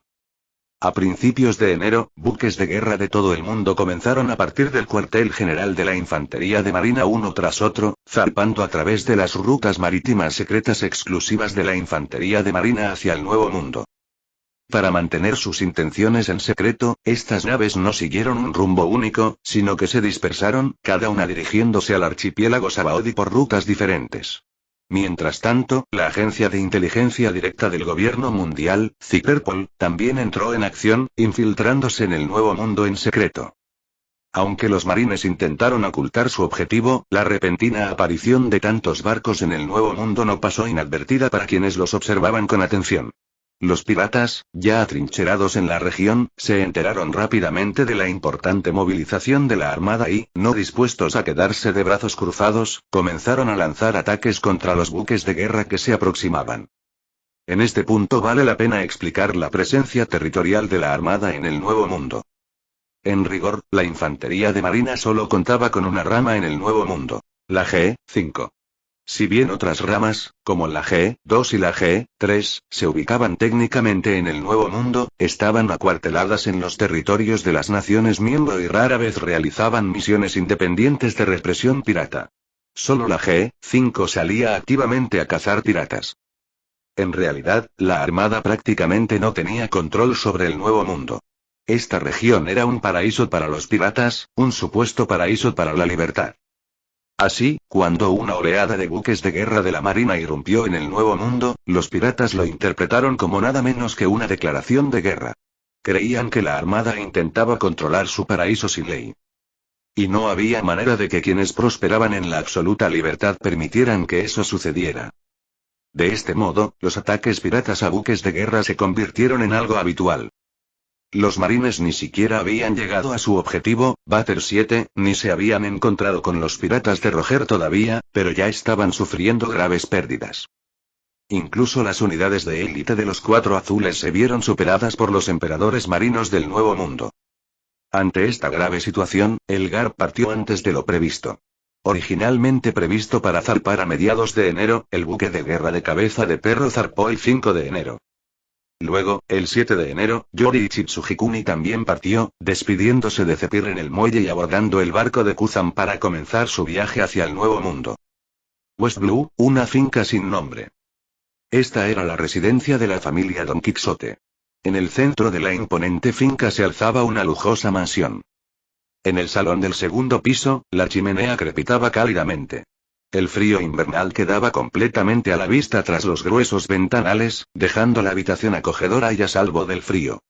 A principios de enero, buques de guerra de todo el mundo comenzaron a partir del cuartel general de la Infantería de Marina uno tras otro, zarpando a través de las rutas marítimas secretas exclusivas de la Infantería de Marina hacia el Nuevo Mundo. Para mantener sus intenciones en secreto, estas naves no siguieron un rumbo único, sino que se dispersaron, cada una dirigiéndose al archipiélago Sabaody por rutas diferentes. Mientras tanto, la Agencia de Inteligencia Directa del Gobierno Mundial, Cyberpol, también entró en acción, infiltrándose en el Nuevo Mundo en secreto. Aunque los marines intentaron ocultar su objetivo, la repentina aparición de tantos barcos en el Nuevo Mundo no pasó inadvertida para quienes los observaban con atención. Los piratas, ya atrincherados en la región, se enteraron rápidamente de la importante movilización de la armada y, no dispuestos a quedarse de brazos cruzados, comenzaron a lanzar ataques contra los buques de guerra que se aproximaban. En este punto vale la pena explicar la presencia territorial de la armada en el Nuevo Mundo. En rigor, la infantería de marina solo contaba con una rama en el Nuevo Mundo, la G5. Si bien otras ramas, como la G2 y la G3, se ubicaban técnicamente en el Nuevo Mundo, estaban acuarteladas en los territorios de las naciones miembro y rara vez realizaban misiones independientes de represión pirata. Solo la G5 salía activamente a cazar piratas. En realidad, la Armada prácticamente no tenía control sobre el Nuevo Mundo. Esta región era un paraíso para los piratas, un supuesto paraíso para la libertad. Así, cuando una oleada de buques de guerra de la Marina irrumpió en el Nuevo Mundo, los piratas lo interpretaron como nada menos que una declaración de guerra. Creían que la Armada intentaba controlar su paraíso sin ley. Y no había manera de que quienes prosperaban en la absoluta libertad permitieran que eso sucediera. De este modo, los ataques piratas a buques de guerra se convirtieron en algo habitual. Los marines ni siquiera habían llegado a su objetivo, Bater 7, ni se habían encontrado con los piratas de Roger todavía, pero ya estaban sufriendo graves pérdidas. Incluso las unidades de élite de los Cuatro Azules se vieron superadas por los emperadores marinos del Nuevo Mundo. Ante esta grave situación, el GAR partió antes de lo previsto. Originalmente previsto para zarpar a mediados de enero, el buque de guerra de Cabeza de Perro zarpó el 5 de enero. Luego, el 7 de enero, Yori Ichitsugikuni también partió, despidiéndose de Zephyr en el muelle y abordando el barco de Kuzan para comenzar su viaje hacia el Nuevo Mundo. West Blue, una finca sin nombre. Esta era la residencia de la familia Don Quixote. En el centro de la imponente finca se alzaba una lujosa mansión. En el salón del segundo piso, la chimenea crepitaba cálidamente. El frío invernal quedaba completamente a la vista tras los gruesos ventanales, dejando la habitación acogedora y a salvo del frío.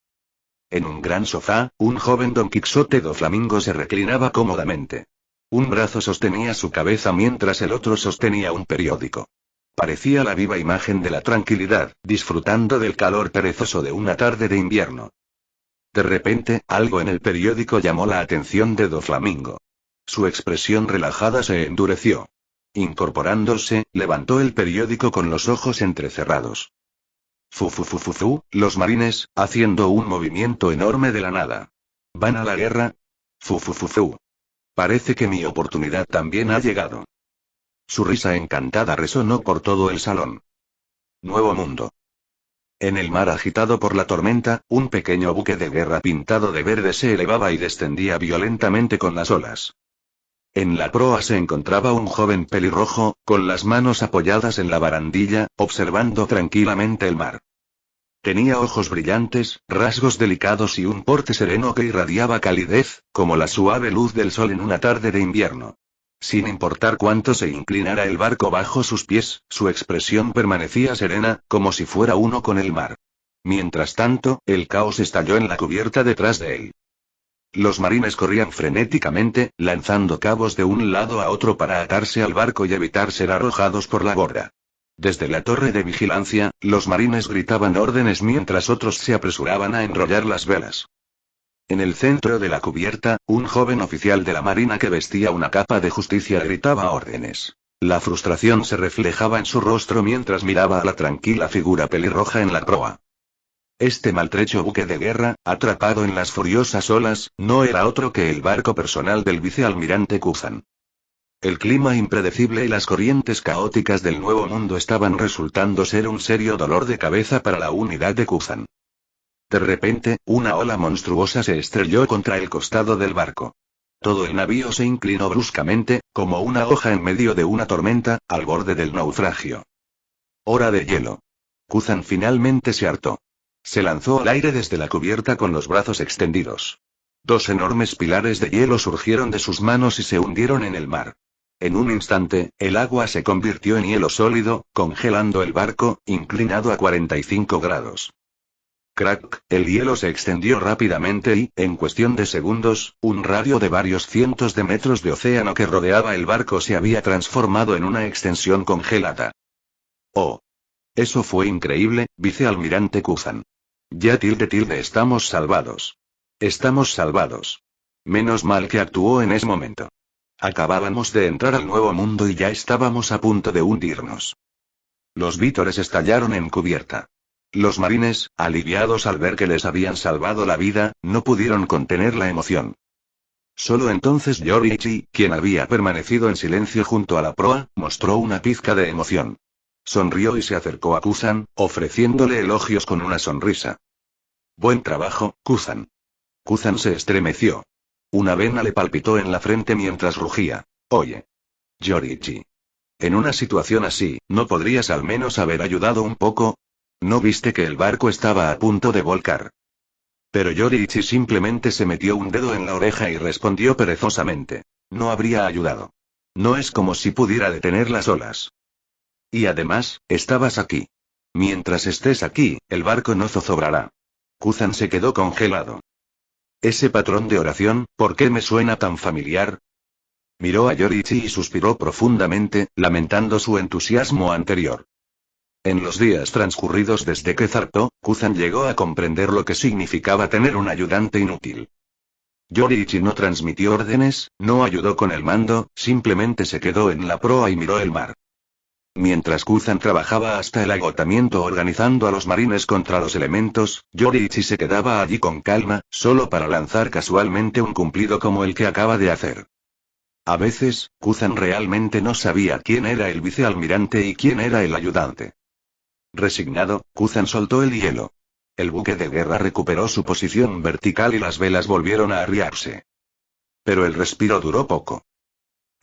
En un gran sofá, un joven Don Quixote do Flamingo se reclinaba cómodamente. Un brazo sostenía su cabeza mientras el otro sostenía un periódico. Parecía la viva imagen de la tranquilidad, disfrutando del calor perezoso de una tarde de invierno. De repente, algo en el periódico llamó la atención de do Flamingo. Su expresión relajada se endureció. Incorporándose, levantó el periódico con los ojos entrecerrados. Los marines, haciendo un movimiento enorme de la nada. ¿Van a la guerra? Parece que mi oportunidad también ha llegado. Su risa encantada resonó por todo el salón. Nuevo Mundo. En el mar agitado por la tormenta, un pequeño buque de guerra pintado de verde se elevaba y descendía violentamente con las olas. En la proa se encontraba un joven pelirrojo, con las manos apoyadas en la barandilla, observando tranquilamente el mar. Tenía ojos brillantes, rasgos delicados y un porte sereno que irradiaba calidez, como la suave luz del sol en una tarde de invierno. Sin importar cuánto se inclinara el barco bajo sus pies, su expresión permanecía serena, como si fuera uno con el mar. Mientras tanto, el caos estalló en la cubierta detrás de él. Los marines corrían frenéticamente, lanzando cabos de un lado a otro para atarse al barco y evitar ser arrojados por la borda. Desde la torre de vigilancia, los marines gritaban órdenes mientras otros se apresuraban a enrollar las velas. En el centro de la cubierta, un joven oficial de la marina que vestía una capa de justicia gritaba órdenes. La frustración se reflejaba en su rostro mientras miraba a la tranquila figura pelirroja en la proa. Este maltrecho buque de guerra, atrapado en las furiosas olas, no era otro que el barco personal del vicealmirante Kuzan. El clima impredecible y las corrientes caóticas del Nuevo Mundo estaban resultando ser un serio dolor de cabeza para la unidad de Kuzan. De repente, una ola monstruosa se estrelló contra el costado del barco. Todo el navío se inclinó bruscamente, como una hoja en medio de una tormenta, al borde del naufragio. Hora de hielo. Kuzan finalmente se hartó. Se lanzó al aire desde la cubierta con los brazos extendidos. Dos enormes pilares de hielo surgieron de sus manos y se hundieron en el mar. En un instante, el agua se convirtió en hielo sólido, congelando el barco, inclinado a 45 grados. Crack, el hielo se extendió rápidamente y, en cuestión de segundos, un radio de varios cientos de metros de océano que rodeaba el barco se había transformado en una extensión congelada. ¡Oh! Eso fue increíble, vicealmirante Kuzan. Ya estamos salvados. Estamos salvados. Menos mal que actuó en ese momento. Acabábamos de entrar al Nuevo Mundo y ya estábamos a punto de hundirnos. Los vítores estallaron en cubierta. Los marines, aliviados al ver que les habían salvado la vida, no pudieron contener la emoción. Solo entonces Yoriichi, quien había permanecido en silencio junto a la proa, mostró una pizca de emoción. Sonrió y se acercó a Kuzan, ofreciéndole elogios con una sonrisa. Buen trabajo, Kuzan. Kuzan se estremeció. Una vena le palpitó en la frente mientras rugía. Oye. Yoriichi. En una situación así, ¿no podrías al menos haber ayudado un poco? ¿No viste que el barco estaba a punto de volcar? Pero Yoriichi simplemente se metió un dedo en la oreja y respondió perezosamente. No habría ayudado. No es como si pudiera detener las olas. Y además, estabas aquí. Mientras estés aquí, el barco no zozobrará. Kuzan se quedó congelado. Ese patrón de oración, ¿por qué me suena tan familiar? Miró a Yoriichi y suspiró profundamente, lamentando su entusiasmo anterior. En los días transcurridos desde que zarpó, Kuzan llegó a comprender lo que significaba tener un ayudante inútil. Yoriichi no transmitió órdenes, no ayudó con el mando, simplemente se quedó en la proa y miró el mar. Mientras Kuzan trabajaba hasta el agotamiento organizando a los marines contra los elementos, Yoriichi se quedaba allí con calma, solo para lanzar casualmente un cumplido como el que acaba de hacer. A veces, Kuzan realmente no sabía quién era el vicealmirante y quién era el ayudante. Resignado, Kuzan soltó el hielo. El buque de guerra recuperó su posición vertical y las velas volvieron a arriarse. Pero el respiro duró poco.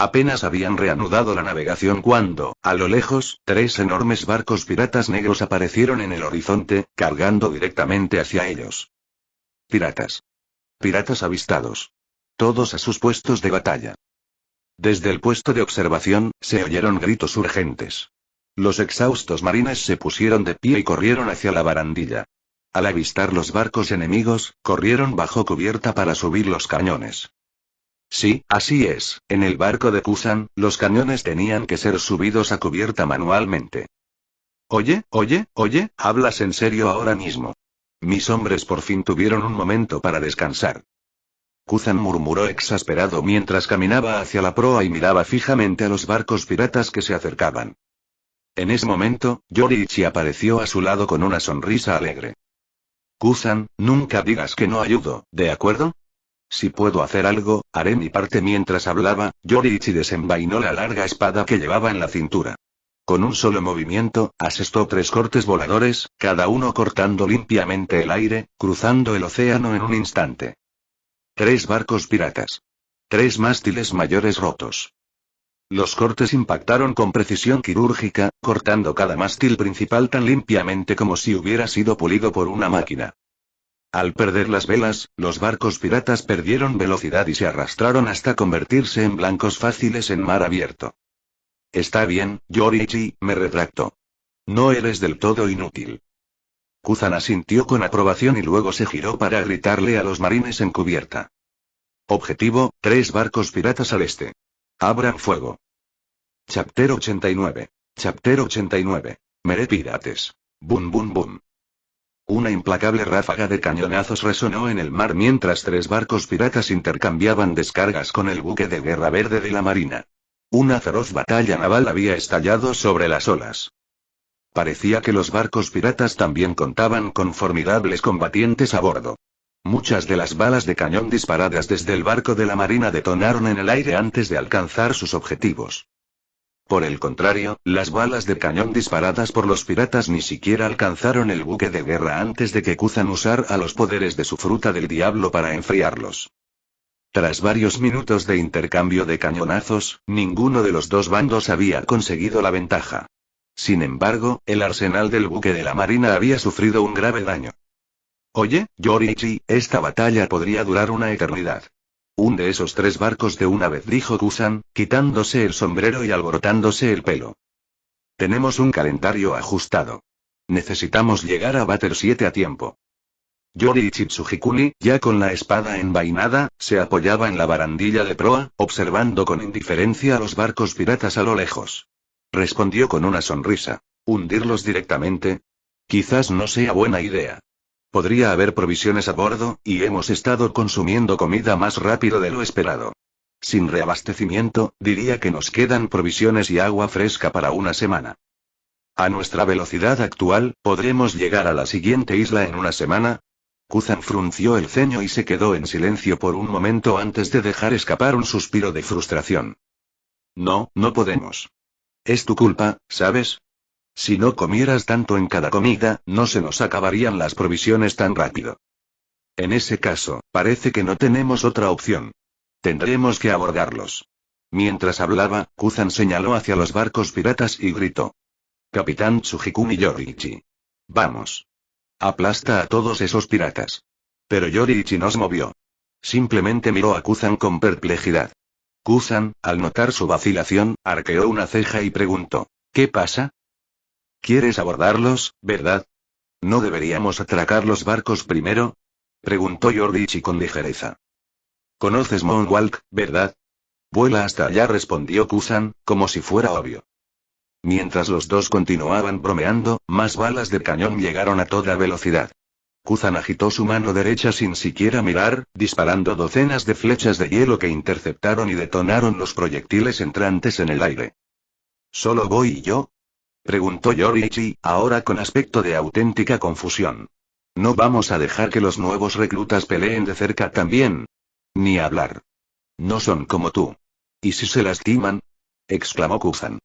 Apenas habían reanudado la navegación cuando, a lo lejos, tres enormes barcos piratas negros aparecieron en el horizonte, cargando directamente hacia ellos. Piratas. Piratas avistados. Todos a sus puestos de batalla. Desde el puesto de observación, se oyeron gritos urgentes. Los exhaustos marines se pusieron de pie y corrieron hacia la barandilla. Al avistar los barcos enemigos, corrieron bajo cubierta para subir los cañones. Sí, así es, en el barco de Kuzan, los cañones tenían que ser subidos a cubierta manualmente. Oye, ¿hablas en serio ahora mismo? Mis hombres por fin tuvieron un momento para descansar. Kuzan murmuró exasperado mientras caminaba hacia la proa y miraba fijamente a los barcos piratas que se acercaban. En ese momento, Yoriichi apareció a su lado con una sonrisa alegre. Kuzan, nunca digas que no ayudo, ¿de acuerdo? Si puedo hacer algo, haré mi parte. Mientras hablaba, Yoriichi desenvainó la larga espada que llevaba en la cintura. Con un solo movimiento, asestó 3 cortes voladores, cada uno cortando limpiamente el aire, cruzando el océano en un instante. 3 barcos piratas. 3 mástiles mayores rotos. Los cortes impactaron con precisión quirúrgica, cortando cada mástil principal tan limpiamente como si hubiera sido pulido por una máquina. Al perder las velas, los barcos piratas perdieron velocidad y se arrastraron hasta convertirse en blancos fáciles en mar abierto. Está bien, Yoriichi, me retracto. No eres del todo inútil. Kuzan asintió con aprobación y luego se giró para gritarle a los marines en cubierta. Objetivo, 3 barcos piratas al este. Abran fuego. Chapter 89. Chapter 89. Mere pirates. Boom boom boom. Una implacable ráfaga de cañonazos resonó en el mar mientras 3 barcos piratas intercambiaban descargas con el buque de guerra verde de la marina. Una feroz batalla naval había estallado sobre las olas. Parecía que los barcos piratas también contaban con formidables combatientes a bordo. Muchas de las balas de cañón disparadas desde el barco de la marina detonaron en el aire antes de alcanzar sus objetivos. Por el contrario, las balas de cañón disparadas por los piratas ni siquiera alcanzaron el buque de guerra antes de que Kuzan usara los poderes de su fruta del diablo para enfriarlos. Tras varios minutos de intercambio de cañonazos, ninguno de los dos bandos había conseguido la ventaja. Sin embargo, el arsenal del buque de la marina había sufrido un grave daño. Oye, Yoriichi, esta batalla podría durar una eternidad. Hunde esos 3 barcos de una vez, dijo Kuzan, quitándose el sombrero y alborotándose el pelo. Tenemos un calendario ajustado. Necesitamos llegar a Bater 7 a tiempo. Yoriichi Tsujikuni, ya con la espada envainada, se apoyaba en la barandilla de proa, observando con indiferencia a los barcos piratas a lo lejos. Respondió con una sonrisa. ¿Hundirlos directamente? Quizás no sea buena idea. Podría haber provisiones a bordo, y hemos estado consumiendo comida más rápido de lo esperado. Sin reabastecimiento, diría que nos quedan provisiones y agua fresca para una semana. A nuestra velocidad actual, ¿podremos llegar a la siguiente isla en una semana? Kuzan frunció el ceño y se quedó en silencio por un momento antes de dejar escapar un suspiro de frustración. No, no podemos. Es tu culpa, ¿sabes? Si no comieras tanto en cada comida, no se nos acabarían las provisiones tan rápido. En ese caso, parece que no tenemos otra opción. Tendremos que abordarlos. Mientras hablaba, Kuzan señaló hacia los barcos piratas y gritó. Capitán Tsujikuni Yoriichi. Vamos. Aplasta a todos esos piratas. Pero Yoriichi no se movió. Simplemente miró a Kuzan con perplejidad. Kuzan, al notar su vacilación, arqueó una ceja y preguntó. ¿Qué pasa? ¿Quieres abordarlos, verdad? ¿No deberíamos atracar los barcos primero? Preguntó Yoriichi con ligereza. ¿Conoces Moonwalk, verdad? Vuela hasta allá, respondió Kuzan, como si fuera obvio. Mientras los dos continuaban bromeando, más balas de cañón llegaron a toda velocidad. Kuzan agitó su mano derecha sin siquiera mirar, disparando docenas de flechas de hielo que interceptaron y detonaron los proyectiles entrantes en el aire. ¿Solo voy y yo? Preguntó Yoriichi, ahora con aspecto de auténtica confusión. ¿No vamos a dejar que los nuevos reclutas peleen de cerca también? Ni hablar. No son como tú. ¿Y si se lastiman? Exclamó Kuzan.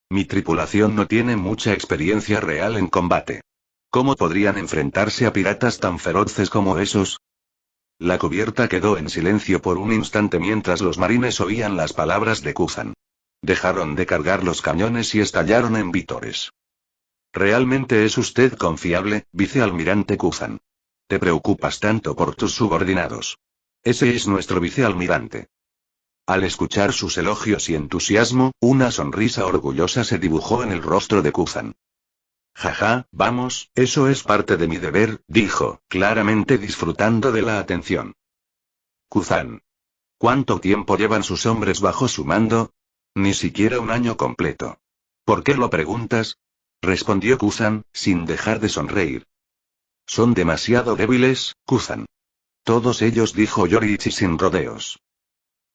Mi tripulación no tiene mucha experiencia real en combate. ¿Cómo podrían enfrentarse a piratas tan feroces como esos? La cubierta quedó en silencio por un instante mientras los marines oían las palabras de Kuzan. Dejaron de cargar los cañones y estallaron en vítores. ¿Realmente es usted confiable, vicealmirante Kuzan? ¿Te preocupas tanto por tus subordinados? Ese es nuestro vicealmirante. Al escuchar sus elogios y entusiasmo, una sonrisa orgullosa se dibujó en el rostro de Kuzan. Jaja, vamos, eso es parte de mi deber, dijo, claramente disfrutando de la atención. Kuzan. ¿Cuánto tiempo llevan sus hombres bajo su mando? Ni siquiera un año completo. ¿Por qué lo preguntas? Respondió Kuzan, sin dejar de sonreír. Son demasiado débiles, Kuzan. Todos ellos, dijo Yoriichi sin rodeos.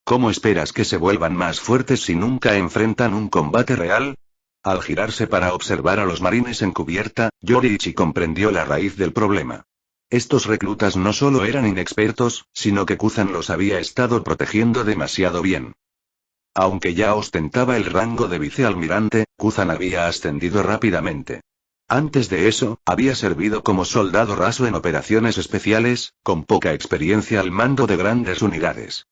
¿Cómo esperas que se vuelvan más fuertes si nunca enfrentan un combate real? Al girarse para observar a los marines en cubierta, Yoriichi comprendió la raíz del problema. Estos reclutas no solo eran inexpertos, sino que Kuzan los había estado protegiendo demasiado bien. Aunque ya ostentaba el rango de vicealmirante, Kuzan había ascendido rápidamente. Antes de eso, había servido como soldado raso en operaciones especiales, con poca experiencia al mando de grandes unidades.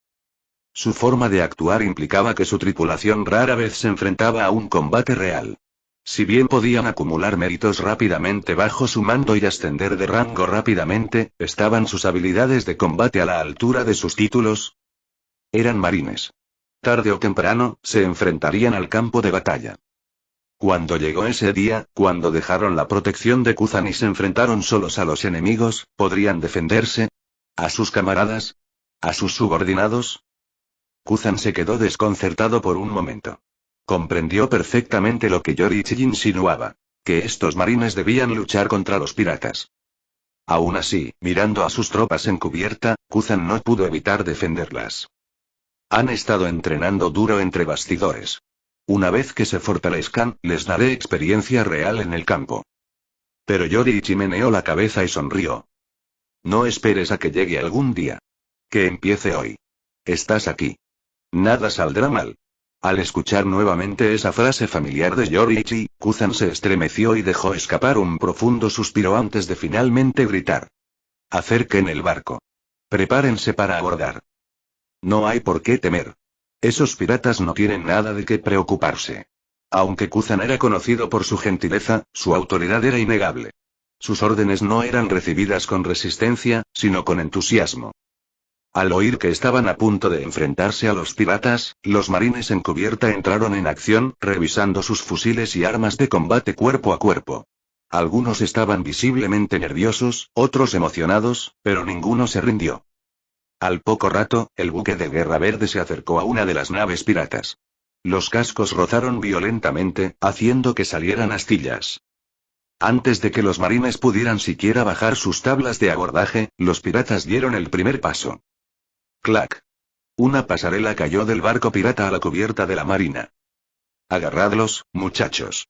Su forma de actuar implicaba que su tripulación rara vez se enfrentaba a un combate real. Si bien podían acumular méritos rápidamente bajo su mando y ascender de rango rápidamente, ¿estaban sus habilidades de combate a la altura de sus títulos? Eran marines. Tarde o temprano, se enfrentarían al campo de batalla. Cuando llegó ese día, cuando dejaron la protección de Kuzan y se enfrentaron solos a los enemigos, ¿podrían defenderse? ¿A sus camaradas? ¿A sus subordinados? Kuzan se quedó desconcertado por un momento. Comprendió perfectamente lo que Yoriichi insinuaba, que estos marines debían luchar contra los piratas. Aún así, mirando a sus tropas en cubierta, Kuzan no pudo evitar defenderlas. Han estado entrenando duro entre bastidores. Una vez que se fortalezcan, les daré experiencia real en el campo. Pero Yoriichi meneó la cabeza y sonrió. No esperes a que llegue algún día. Que empiece hoy. Estás aquí. Nada saldrá mal. Al escuchar nuevamente esa frase familiar de Yoriichi, Kuzan se estremeció y dejó escapar un profundo suspiro antes de finalmente gritar. Acerquen el barco. Prepárense para abordar. No hay por qué temer. Esos piratas no tienen nada de qué preocuparse. Aunque Kuzan era conocido por su gentileza, su autoridad era innegable. Sus órdenes no eran recibidas con resistencia, sino con entusiasmo. Al oír que estaban a punto de enfrentarse a los piratas, los marines en cubierta entraron en acción, revisando sus fusiles y armas de combate cuerpo a cuerpo. Algunos estaban visiblemente nerviosos, otros emocionados, pero ninguno se rindió. Al poco rato, el buque de guerra verde se acercó a una de las naves piratas. Los cascos rozaron violentamente, haciendo que salieran astillas. Antes de que los marines pudieran siquiera bajar sus tablas de abordaje, los piratas dieron el primer paso. ¡Clac! Una pasarela cayó del barco pirata a la cubierta de la marina. Agarradlos, muchachos.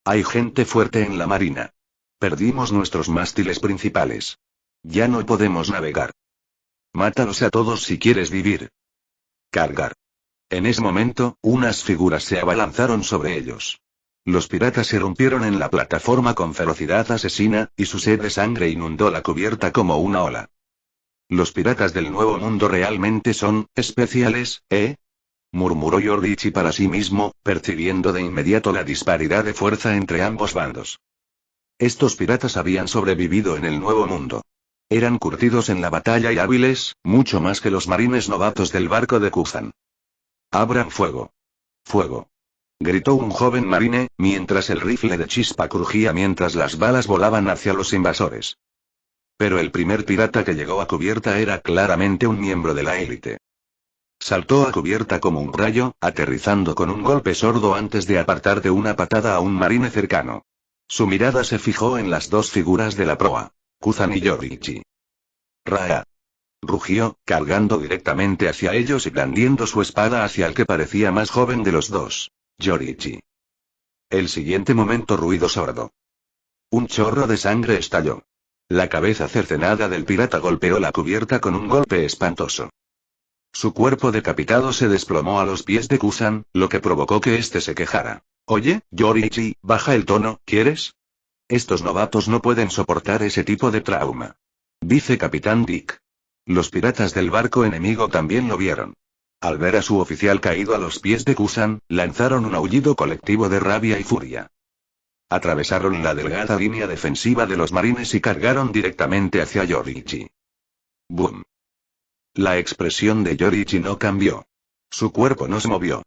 Hay gente fuerte en la marina. Perdimos nuestros mástiles principales. Ya no podemos navegar. Mátalos a todos si quieres vivir. Cargar. En ese momento, unas figuras se abalanzaron sobre ellos. Los piratas irrumpieron en la plataforma con ferocidad asesina, y su sed de sangre inundó la cubierta como una ola. Los piratas del Nuevo Mundo realmente son especiales, ¿eh? Murmuró Yoriichi para sí mismo, percibiendo de inmediato la disparidad de fuerza entre ambos bandos. Estos piratas habían sobrevivido en el Nuevo Mundo. Eran curtidos en la batalla y hábiles, mucho más que los marines novatos del barco de Kuzan. ¡Abran fuego! ¡Fuego! Gritó un joven marine, mientras el rifle de chispa crujía mientras las balas volaban hacia los invasores. Pero el primer pirata que llegó a cubierta era claramente un miembro de la élite. Saltó a cubierta como un rayo, aterrizando con un golpe sordo antes de apartar de una patada a un marine cercano. Su mirada se fijó en las dos figuras de la proa, Kuzan y Yoriichi. ¡Raa! Rugió, cargando directamente hacia ellos y blandiendo su espada hacia el que parecía más joven de los dos, Yoriichi. El siguiente momento ruido sordo. Un chorro de sangre estalló. La cabeza cercenada del pirata golpeó la cubierta con un golpe espantoso. Su cuerpo decapitado se desplomó a los pies de Kuzan, lo que provocó que éste se quejara. Oye, Yoriichi, baja el tono, ¿quieres? Estos novatos no pueden soportar ese tipo de trauma. Dice Capitán Dick. Los piratas del barco enemigo también lo vieron. Al ver a su oficial caído a los pies de Kuzan, lanzaron un aullido colectivo de rabia y furia. Atravesaron la delgada línea defensiva de los marines y cargaron directamente hacia Yoriichi. ¡Bum! La expresión de Yoriichi no cambió. Su cuerpo no se movió.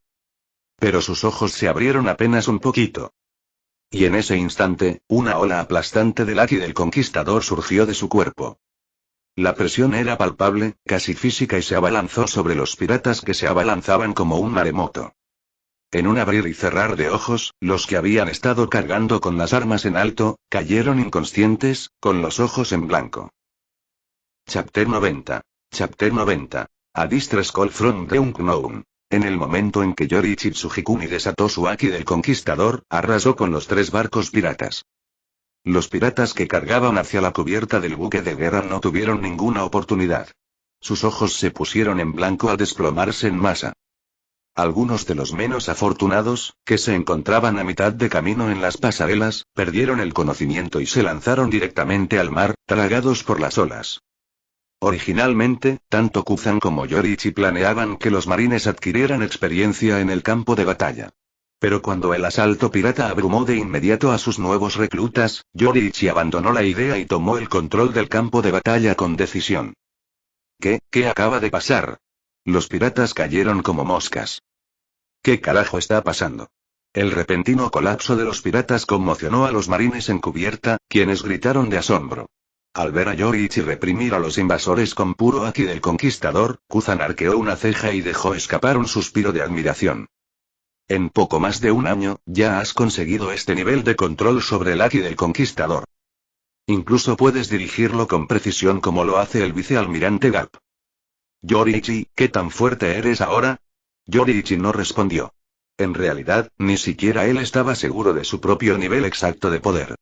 Pero sus ojos se abrieron apenas un poquito. Y en ese instante, una ola aplastante del haki del conquistador surgió de su cuerpo. La presión era palpable, casi física y se abalanzó sobre los piratas que se abalanzaban como un maremoto. En un abrir y cerrar de ojos, los que habían estado cargando con las armas en alto, cayeron inconscientes, con los ojos en blanco. Chapter 90. Chapter 90. A Distress Call from the Unknown. En el momento en que Yoriichi Tsujikuni desató su haki del conquistador, arrasó con los tres barcos piratas. Los piratas que cargaban hacia la cubierta del buque de guerra no tuvieron ninguna oportunidad. Sus ojos se pusieron en blanco al desplomarse en masa. Algunos de los menos afortunados, que se encontraban a mitad de camino en las pasarelas, perdieron el conocimiento y se lanzaron directamente al mar, tragados por las olas. Originalmente, tanto Kuzan como Yoriichi planeaban que los marines adquirieran experiencia en el campo de batalla. Pero cuando el asalto pirata abrumó de inmediato a sus nuevos reclutas, Yoriichi abandonó la idea y tomó el control del campo de batalla con decisión. ¿Qué acaba de pasar? Los piratas cayeron como moscas. ¿Qué carajo está pasando? El repentino colapso de los piratas conmocionó a los marines en cubierta, quienes gritaron de asombro. Al ver a Yoriichi reprimir a los invasores con puro haki del conquistador, Kuzan arqueó una ceja y dejó escapar un suspiro de admiración. En poco más de un año, ya has conseguido este nivel de control sobre el haki del conquistador. Incluso puedes dirigirlo con precisión como lo hace el vicealmirante Garp. Yoriichi, ¿qué tan fuerte eres ahora? Yoriichi no respondió. En realidad, ni siquiera él estaba seguro de su propio nivel exacto de poder.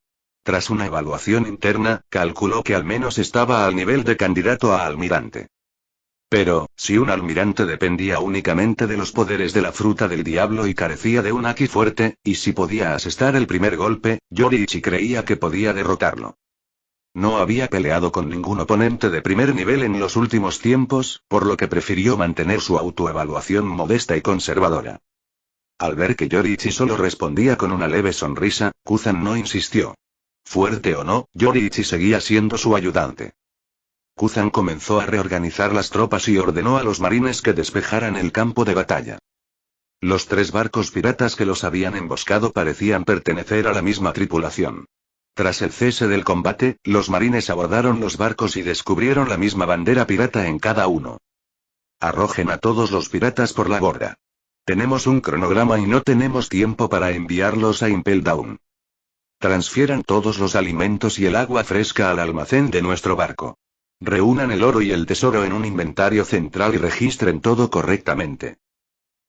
Tras una evaluación interna, calculó que al menos estaba al nivel de candidato a almirante. Pero, si un almirante dependía únicamente de los poderes de la fruta del diablo y carecía de un haki fuerte, y si podía asestar el primer golpe, Yoriichi creía que podía derrotarlo. No había peleado con ningún oponente de primer nivel en los últimos tiempos, por lo que prefirió mantener su autoevaluación modesta y conservadora. Al ver que Yoriichi solo respondía con una leve sonrisa, Kuzan no insistió. Fuerte o no, Yoriichi seguía siendo su ayudante. Kuzan comenzó a reorganizar las tropas y ordenó a los marines que despejaran el campo de batalla. Los 3 barcos piratas que los habían emboscado parecían pertenecer a la misma tripulación. Tras el cese del combate, los marines abordaron los barcos y descubrieron la misma bandera pirata en cada uno. Arrojen a todos los piratas por la borda. Tenemos un cronograma y no tenemos tiempo para enviarlos a Impel Down. Transfieran todos los alimentos y el agua fresca al almacén de nuestro barco. Reúnan el oro y el tesoro en un inventario central y registren todo correctamente.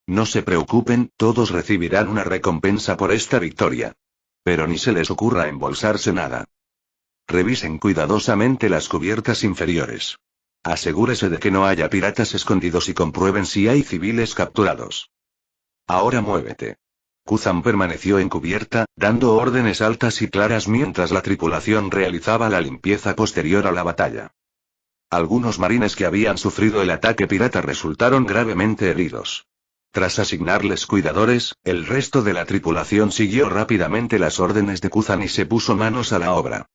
No se preocupen, todos recibirán una recompensa por esta victoria. Pero ni se les ocurra embolsarse nada. Revisen cuidadosamente las cubiertas inferiores. Asegúrese de que no haya piratas escondidos y comprueben si hay civiles capturados. Ahora muévete. Kuzan permaneció en cubierta, dando órdenes altas y claras mientras la tripulación realizaba la limpieza posterior a la batalla. Algunos marines que habían sufrido el ataque pirata resultaron gravemente heridos. Tras asignarles cuidadores, el resto de la tripulación siguió rápidamente las órdenes de Kuzan y se puso manos a la obra.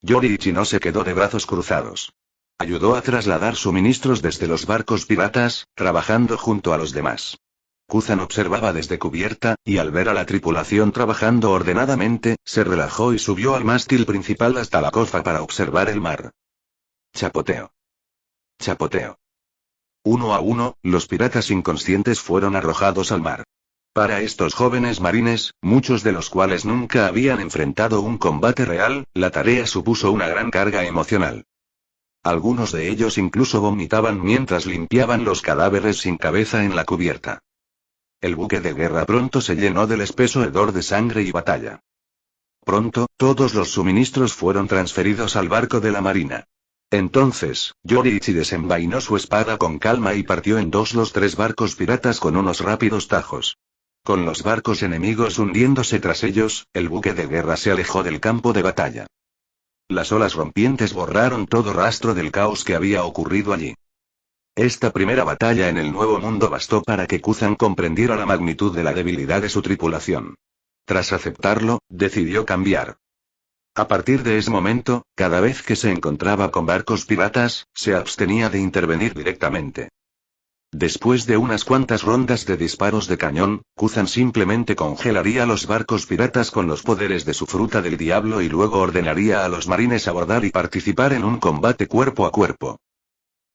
Yoriichi no se quedó de brazos cruzados. Ayudó a trasladar suministros desde los barcos piratas, trabajando junto a los demás. Kuzan observaba desde cubierta, y al ver a la tripulación trabajando ordenadamente, se relajó y subió al mástil principal hasta la cofa para observar el mar. Chapoteo. Chapoteo. Uno a uno, los piratas inconscientes fueron arrojados al mar. Para estos jóvenes marines, muchos de los cuales nunca habían enfrentado un combate real, la tarea supuso una gran carga emocional. Algunos de ellos incluso vomitaban mientras limpiaban los cadáveres sin cabeza en la cubierta. El buque de guerra pronto se llenó del espeso hedor de sangre y batalla. Pronto, todos los suministros fueron transferidos al barco de la marina. Entonces, Yoriichi desenvainó su espada con calma y partió en 2 los 3 barcos piratas con unos rápidos tajos. Con los barcos enemigos hundiéndose tras ellos, el buque de guerra se alejó del campo de batalla. Las olas rompientes borraron todo rastro del caos que había ocurrido allí. Esta primera batalla en el Nuevo Mundo bastó para que Kuzan comprendiera la magnitud de la debilidad de su tripulación. Tras aceptarlo, decidió cambiar. A partir de ese momento, cada vez que se encontraba con barcos piratas, se abstenía de intervenir directamente. Después de unas cuantas rondas de disparos de cañón, Kuzan simplemente congelaría los barcos piratas con los poderes de su fruta del diablo y luego ordenaría a los marines abordar y participar en un combate cuerpo a cuerpo.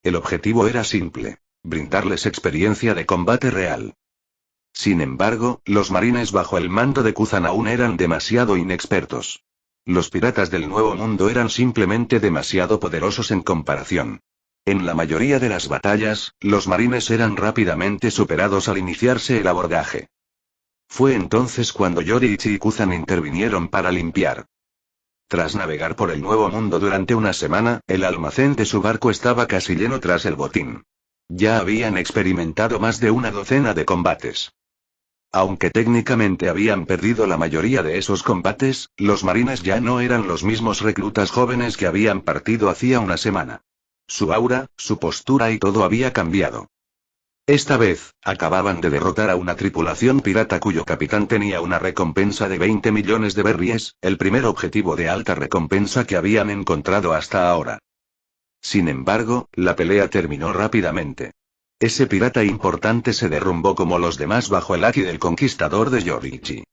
El objetivo era simple: brindarles experiencia de combate real. Sin embargo, los marines bajo el mando de Kuzan aún eran demasiado inexpertos. Los piratas del Nuevo Mundo eran simplemente demasiado poderosos en comparación. En la mayoría de las batallas, los marines eran rápidamente superados al iniciarse el abordaje. Fue entonces cuando Yoriichi y Kuzan intervinieron para limpiar. Tras navegar por el Nuevo Mundo durante una semana, el almacén de su barco estaba casi lleno tras el botín. Ya habían experimentado más de una docena de combates. Aunque técnicamente habían perdido la mayoría de esos combates, los marines ya no eran los mismos reclutas jóvenes que habían partido hacía una semana. Su aura, su postura y todo había cambiado. Esta vez, acababan de derrotar a una tripulación pirata cuyo capitán tenía una recompensa de 20 millones de berries, el primer objetivo de alta recompensa que habían encontrado hasta ahora. Sin embargo, la pelea terminó rápidamente. Ese pirata importante se derrumbó como los demás bajo el haki del conquistador de Yoriichi.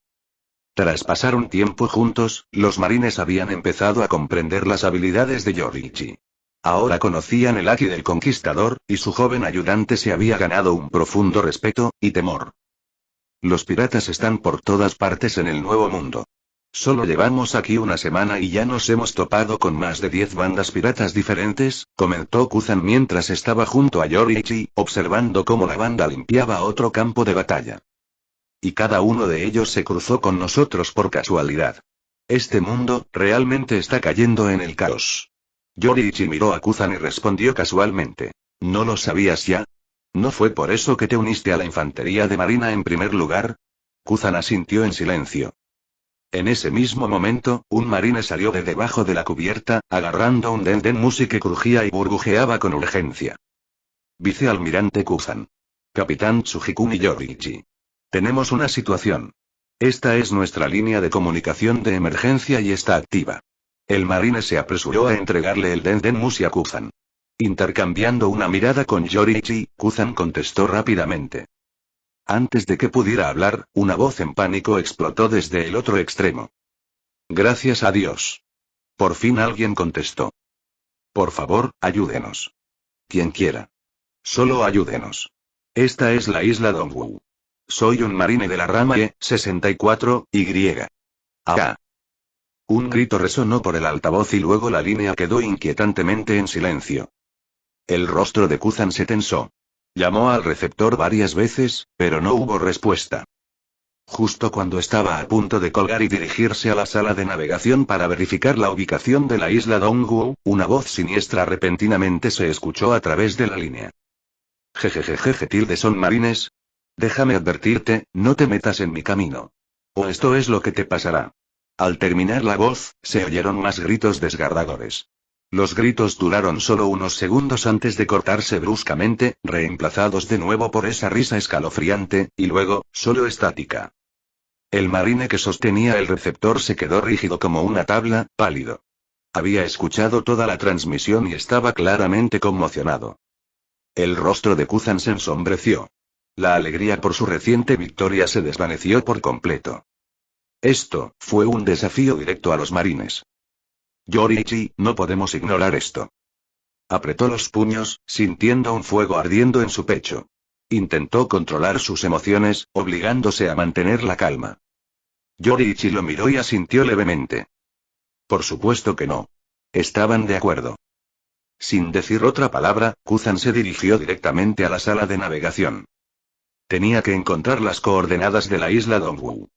Tras pasar un tiempo juntos, los marines habían empezado a comprender las habilidades de Yoriichi. Ahora conocían el haki del conquistador, y su joven ayudante se había ganado un profundo respeto y temor. Los piratas están por todas partes en el Nuevo Mundo. Solo llevamos aquí una semana y ya nos hemos topado con más de 10 bandas piratas diferentes, comentó Kuzan mientras estaba junto a Yoriichi, observando cómo la banda limpiaba otro campo de batalla. Y cada uno de ellos se cruzó con nosotros por casualidad. Este mundo, realmente está cayendo en el caos. Yoriichi miró a Kuzan y respondió casualmente. ¿No lo sabías ya? ¿No fue por eso que te uniste a la infantería de marina en primer lugar? Kuzan asintió en silencio. En ese mismo momento, un marine salió de debajo de la cubierta, agarrando un Dendenmushi que crujía y burbujeaba con urgencia. Vicealmirante Kuzan. Capitán Tsujikun y Yoriichi. Tenemos una situación. Esta es nuestra línea de comunicación de emergencia y está activa. El marine se apresuró a entregarle el Dendenmushi a Kuzan. Intercambiando una mirada con Yoriichi, Kuzan contestó rápidamente. Antes de que pudiera hablar, una voz en pánico explotó desde el otro extremo. Gracias a Dios. Por fin alguien contestó. Por favor, ayúdenos. Quien quiera. Solo ayúdenos. Esta es la isla Dongwu. Soy un marine de la rama E-64Y. ¡Ah! Un grito resonó por el altavoz y luego la línea quedó inquietantemente en silencio. El rostro de Kuzan se tensó. Llamó al receptor varias veces, pero no hubo respuesta. Justo cuando estaba a punto de colgar y dirigirse a la sala de navegación para verificar la ubicación de la isla Dongwu, una voz siniestra repentinamente se escuchó a través de la línea. Jejejeje, son marines. Déjame advertirte, no te metas en mi camino. O esto es lo que te pasará. Al terminar la voz, se oyeron más gritos desgarradores. Los gritos duraron solo unos segundos antes de cortarse bruscamente, reemplazados de nuevo por esa risa escalofriante, y luego, solo estática. El marine que sostenía el receptor se quedó rígido como una tabla, pálido. Había escuchado toda la transmisión y estaba claramente conmocionado. El rostro de Kuzan se ensombreció. La alegría por su reciente victoria se desvaneció por completo. Esto fue un desafío directo a los marines. Yoriichi, no podemos ignorar esto. Apretó los puños, sintiendo un fuego ardiendo en su pecho. Intentó controlar sus emociones, obligándose a mantener la calma. Yoriichi lo miró y asintió levemente. Por supuesto que no. Estaban de acuerdo. Sin decir otra palabra, Kuzan se dirigió directamente a la sala de navegación. Tenía que encontrar las coordenadas de la isla Dongwu.